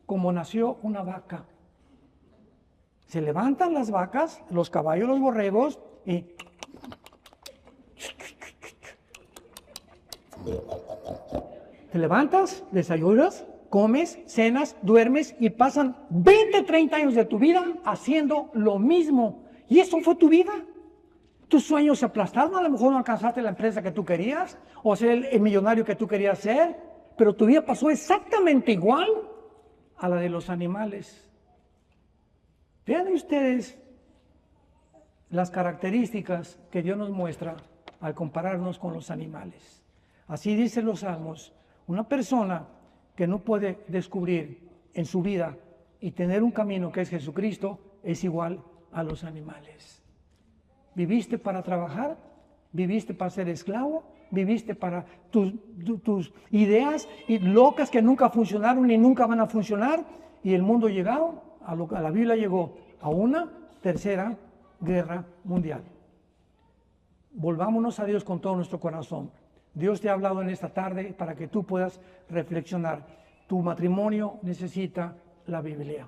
como nació una vaca. Se levantan las vacas, los caballos, los borregos y te levantas, desayunas, comes, cenas, duermes y pasan 20, 30 años de tu vida haciendo lo mismo. Y eso fue tu vida. Tus sueños se aplastaron, a lo mejor no alcanzaste la empresa que tú querías o ser el millonario que tú querías ser, pero tu vida pasó exactamente igual a la de los animales. Vean ustedes las características que Dios nos muestra al compararnos con los animales. Así dicen los salmos, una persona que no puede descubrir en su vida y tener un camino que es Jesucristo es igual a los animales. ¿Viviste para trabajar? ¿Viviste para ser esclavo? ¿Viviste para tus ideas locas que nunca funcionaron ni nunca van a funcionar? Y el mundo llegó, a la Biblia llegó, a una tercera guerra mundial. Volvámonos a Dios con todo nuestro corazón. Dios te ha hablado en esta tarde para que tú puedas reflexionar. Tu matrimonio necesita la Biblia.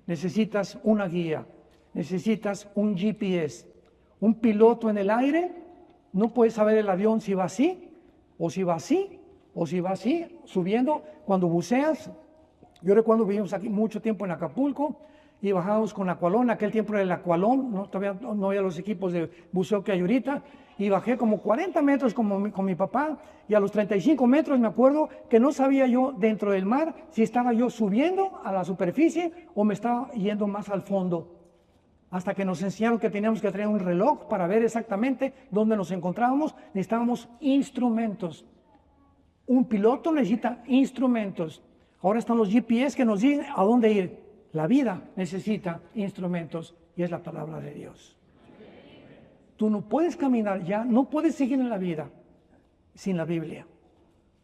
Necesitas una guía. Necesitas un GPS. Un piloto en el aire no puede saber el avión si va así, o si va así, o si va así, subiendo. Cuando buceas, yo recuerdo vivimos aquí mucho tiempo en Acapulco y bajábamos con Aqualón, aquel tiempo era el Aqualón, ¿no? Todavía no había los equipos de buceo que hay ahorita, y bajé como 40 metros con mi papá, y a los 35 metros me acuerdo que no sabía yo dentro del mar si estaba yo subiendo a la superficie o me estaba yendo más al fondo. Hasta que nos enseñaron que teníamos que traer un reloj para ver exactamente dónde nos encontrábamos, necesitábamos instrumentos. Un piloto necesita instrumentos. Ahora están los GPS que nos dicen a dónde ir. La vida necesita instrumentos y es la palabra de Dios. Tú no puedes caminar ya, no puedes seguir en la vida sin la Biblia,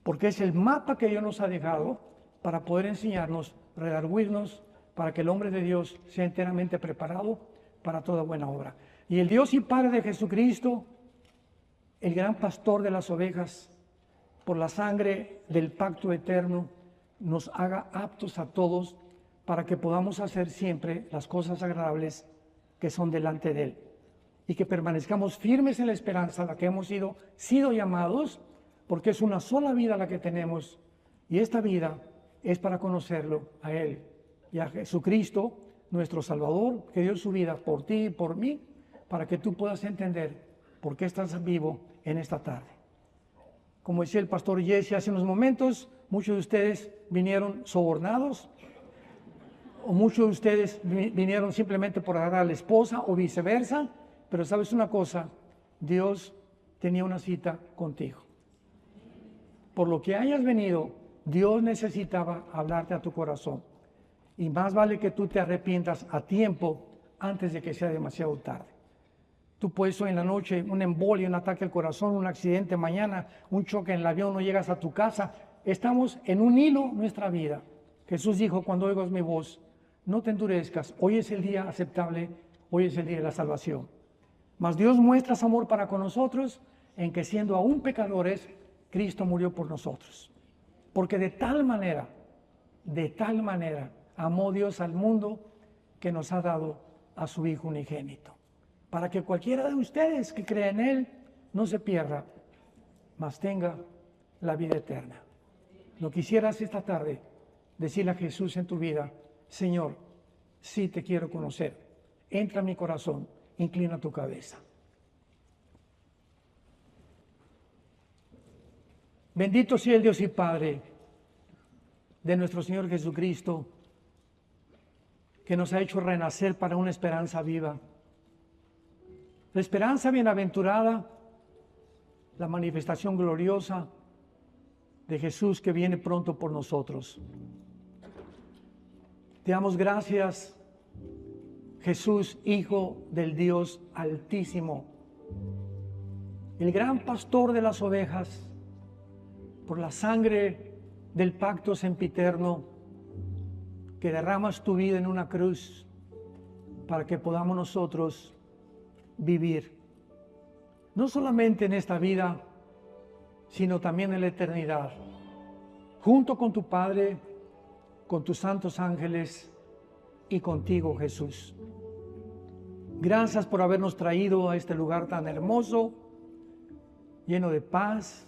porque es el mapa que Dios nos ha dejado para poder enseñarnos, redarguirnos, para que el hombre de Dios sea enteramente preparado para toda buena obra. Y el Dios y Padre de Jesucristo, el gran pastor de las ovejas, por la sangre del pacto eterno, nos haga aptos a todos para que podamos hacer siempre las cosas agradables que son delante de Él. Y que permanezcamos firmes en la esperanza a la que hemos sido llamados, porque es una sola vida la que tenemos. Y esta vida es para conocerlo a Él y a Jesucristo, nuestro Salvador, que dio su vida por ti y por mí, para que tú puedas entender por qué estás vivo en esta tarde. Como decía el pastor Jesse hace unos momentos, muchos de ustedes vinieron sobornados, o muchos de ustedes vinieron simplemente por agarrar a la esposa, o viceversa, Pero sabes una cosa, Dios tenía una cita contigo. Por lo que hayas venido, Dios necesitaba hablarte a tu corazón. Y más vale que tú te arrepientas a tiempo antes de que sea demasiado tarde. Tú puedes hoy en la noche, un embolia, un ataque al corazón, un accidente mañana, un choque en el avión, no llegas a tu casa. Estamos en un hilo nuestra vida. Jesús dijo, cuando oigas mi voz, no te endurezcas. Hoy es el día aceptable, hoy es el día de la salvación. Mas Dios muestra su amor para con nosotros en que siendo aún pecadores, Cristo murió por nosotros. Porque de tal manera, amó Dios al mundo que nos ha dado a su Hijo unigénito. Para que cualquiera de ustedes que crea en Él no se pierda, mas tenga la vida eterna. Lo quisieras esta tarde, decirle a Jesús en tu vida, Señor, sí te quiero conocer. Entra en mi corazón, inclina tu cabeza. Bendito sea el Dios y Padre de nuestro Señor Jesucristo, que nos ha hecho renacer para una esperanza viva. La esperanza bienaventurada, la manifestación gloriosa de Jesús que viene pronto por nosotros. Te damos gracias, Jesús, Hijo del Dios Altísimo, el gran pastor de las ovejas, por la sangre del pacto sempiterno, que derramas tu vida en una cruz para que podamos nosotros vivir, no solamente en esta vida, sino también en la eternidad, junto con tu Padre, con tus santos ángeles y contigo, Jesús. Gracias por habernos traído a este lugar tan hermoso, lleno de paz,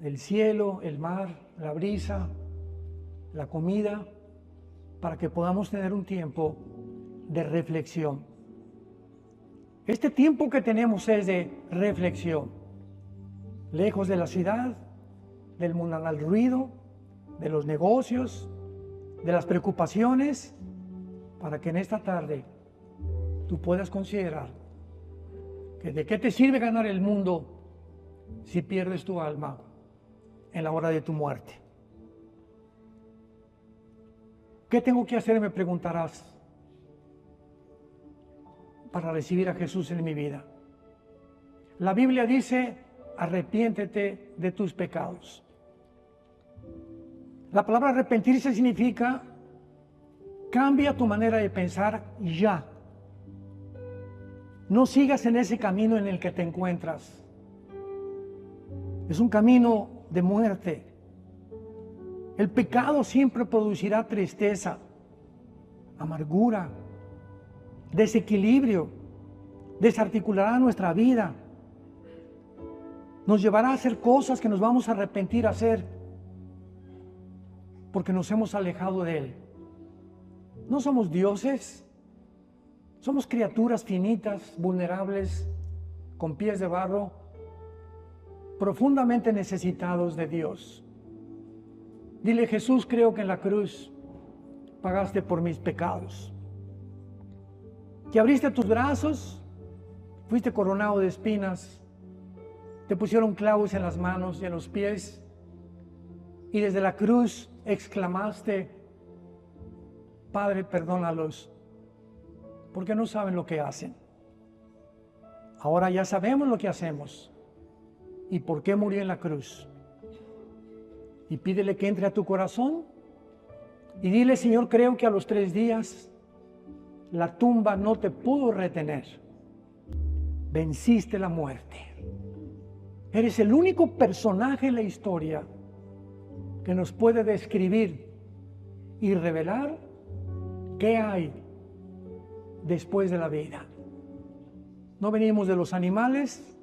el cielo, el mar, la brisa, la comida, para que podamos tener un tiempo de reflexión. Este tiempo que tenemos es de reflexión, lejos de la ciudad, del mundanal ruido, de los negocios, de las preocupaciones, para que en esta tarde tú puedas considerar que de qué te sirve ganar el mundo si pierdes tu alma en la hora de tu muerte. ¿Qué tengo que hacer? Me preguntarás, para recibir a Jesús en mi vida. La Biblia dice, arrepiéntete de tus pecados. La palabra arrepentirse significa cambia tu manera de pensar ya. No sigas en ese camino en el que te encuentras. Es un camino de muerte. El pecado siempre producirá tristeza, amargura, desequilibrio, desarticulará nuestra vida, nos llevará a hacer cosas que nos vamos a arrepentir a hacer porque nos hemos alejado de Él. No somos dioses, somos criaturas finitas, vulnerables, con pies de barro, profundamente necesitados de Dios. Dile, Jesús, creo que en la cruz pagaste por mis pecados. Que abriste tus brazos, fuiste coronado de espinas, te pusieron clavos en las manos y en los pies, y desde la cruz exclamaste, Padre, perdónalos, porque no saben lo que hacen. Ahora ya sabemos lo que hacemos y por qué murió en la cruz. Y pídele que entre a tu corazón y dile, Señor, creo que a los 3 días la tumba no te pudo retener. Venciste la muerte. Eres el único personaje en la historia que nos puede describir y revelar qué hay después de la vida. No venimos de los animales,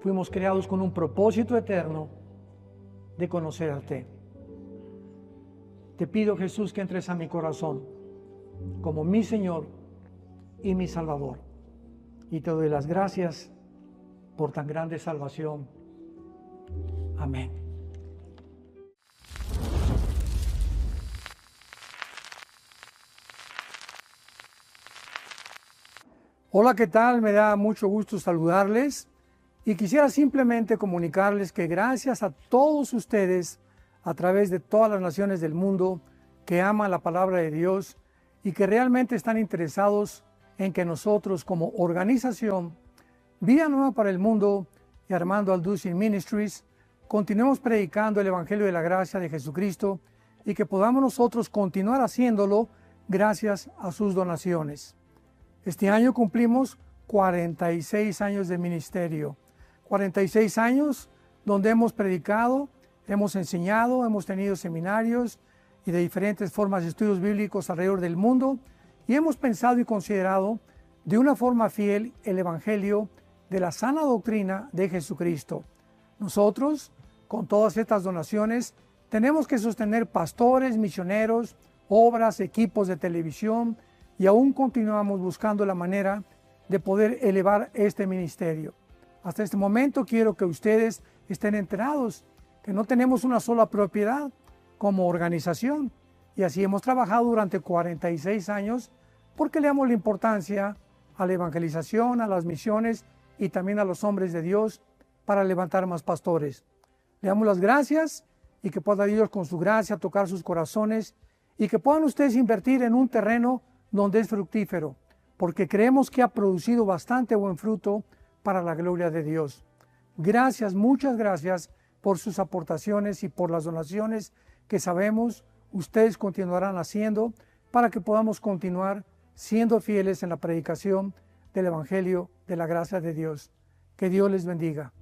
fuimos creados con un propósito eterno de conocerte. Te pido, Jesús, que entres a mi corazón como mi Señor y mi Salvador. Y te doy las gracias por tan grande salvación. Amén. Hola, ¿qué tal? Me da mucho gusto saludarles y quisiera simplemente comunicarles que gracias a todos ustedes a través de todas las naciones del mundo que aman la palabra de Dios y que realmente están interesados en que nosotros como organización Vida Nueva para el Mundo y Armando Alducin Ministries continuemos predicando el Evangelio de la Gracia de Jesucristo y que podamos nosotros continuar haciéndolo gracias a sus donaciones. Este año cumplimos 46 años de ministerio, 46 años donde hemos predicado, hemos enseñado, hemos tenido seminarios y de diferentes formas de estudios bíblicos alrededor del mundo y hemos pensado y considerado de una forma fiel el Evangelio de la sana doctrina de Jesucristo. Nosotros, con todas estas donaciones, tenemos que sostener pastores, misioneros, obras, equipos de televisión y aún continuamos buscando la manera de poder elevar este ministerio. Hasta este momento quiero que ustedes estén enterados que no tenemos una sola propiedad como organización y así hemos trabajado durante 46 años porque le damos la importancia a la evangelización, a las misiones y también a los hombres de Dios para levantar más pastores. Le damos las gracias y que pueda Dios con su gracia tocar sus corazones y que puedan ustedes invertir en un terreno donde es fructífero, porque creemos que ha producido bastante buen fruto para la gloria de Dios. Gracias, muchas gracias por sus aportaciones y por las donaciones que sabemos ustedes continuarán haciendo para que podamos continuar siendo fieles en la predicación del Evangelio de la gracia de Dios. Que Dios les bendiga.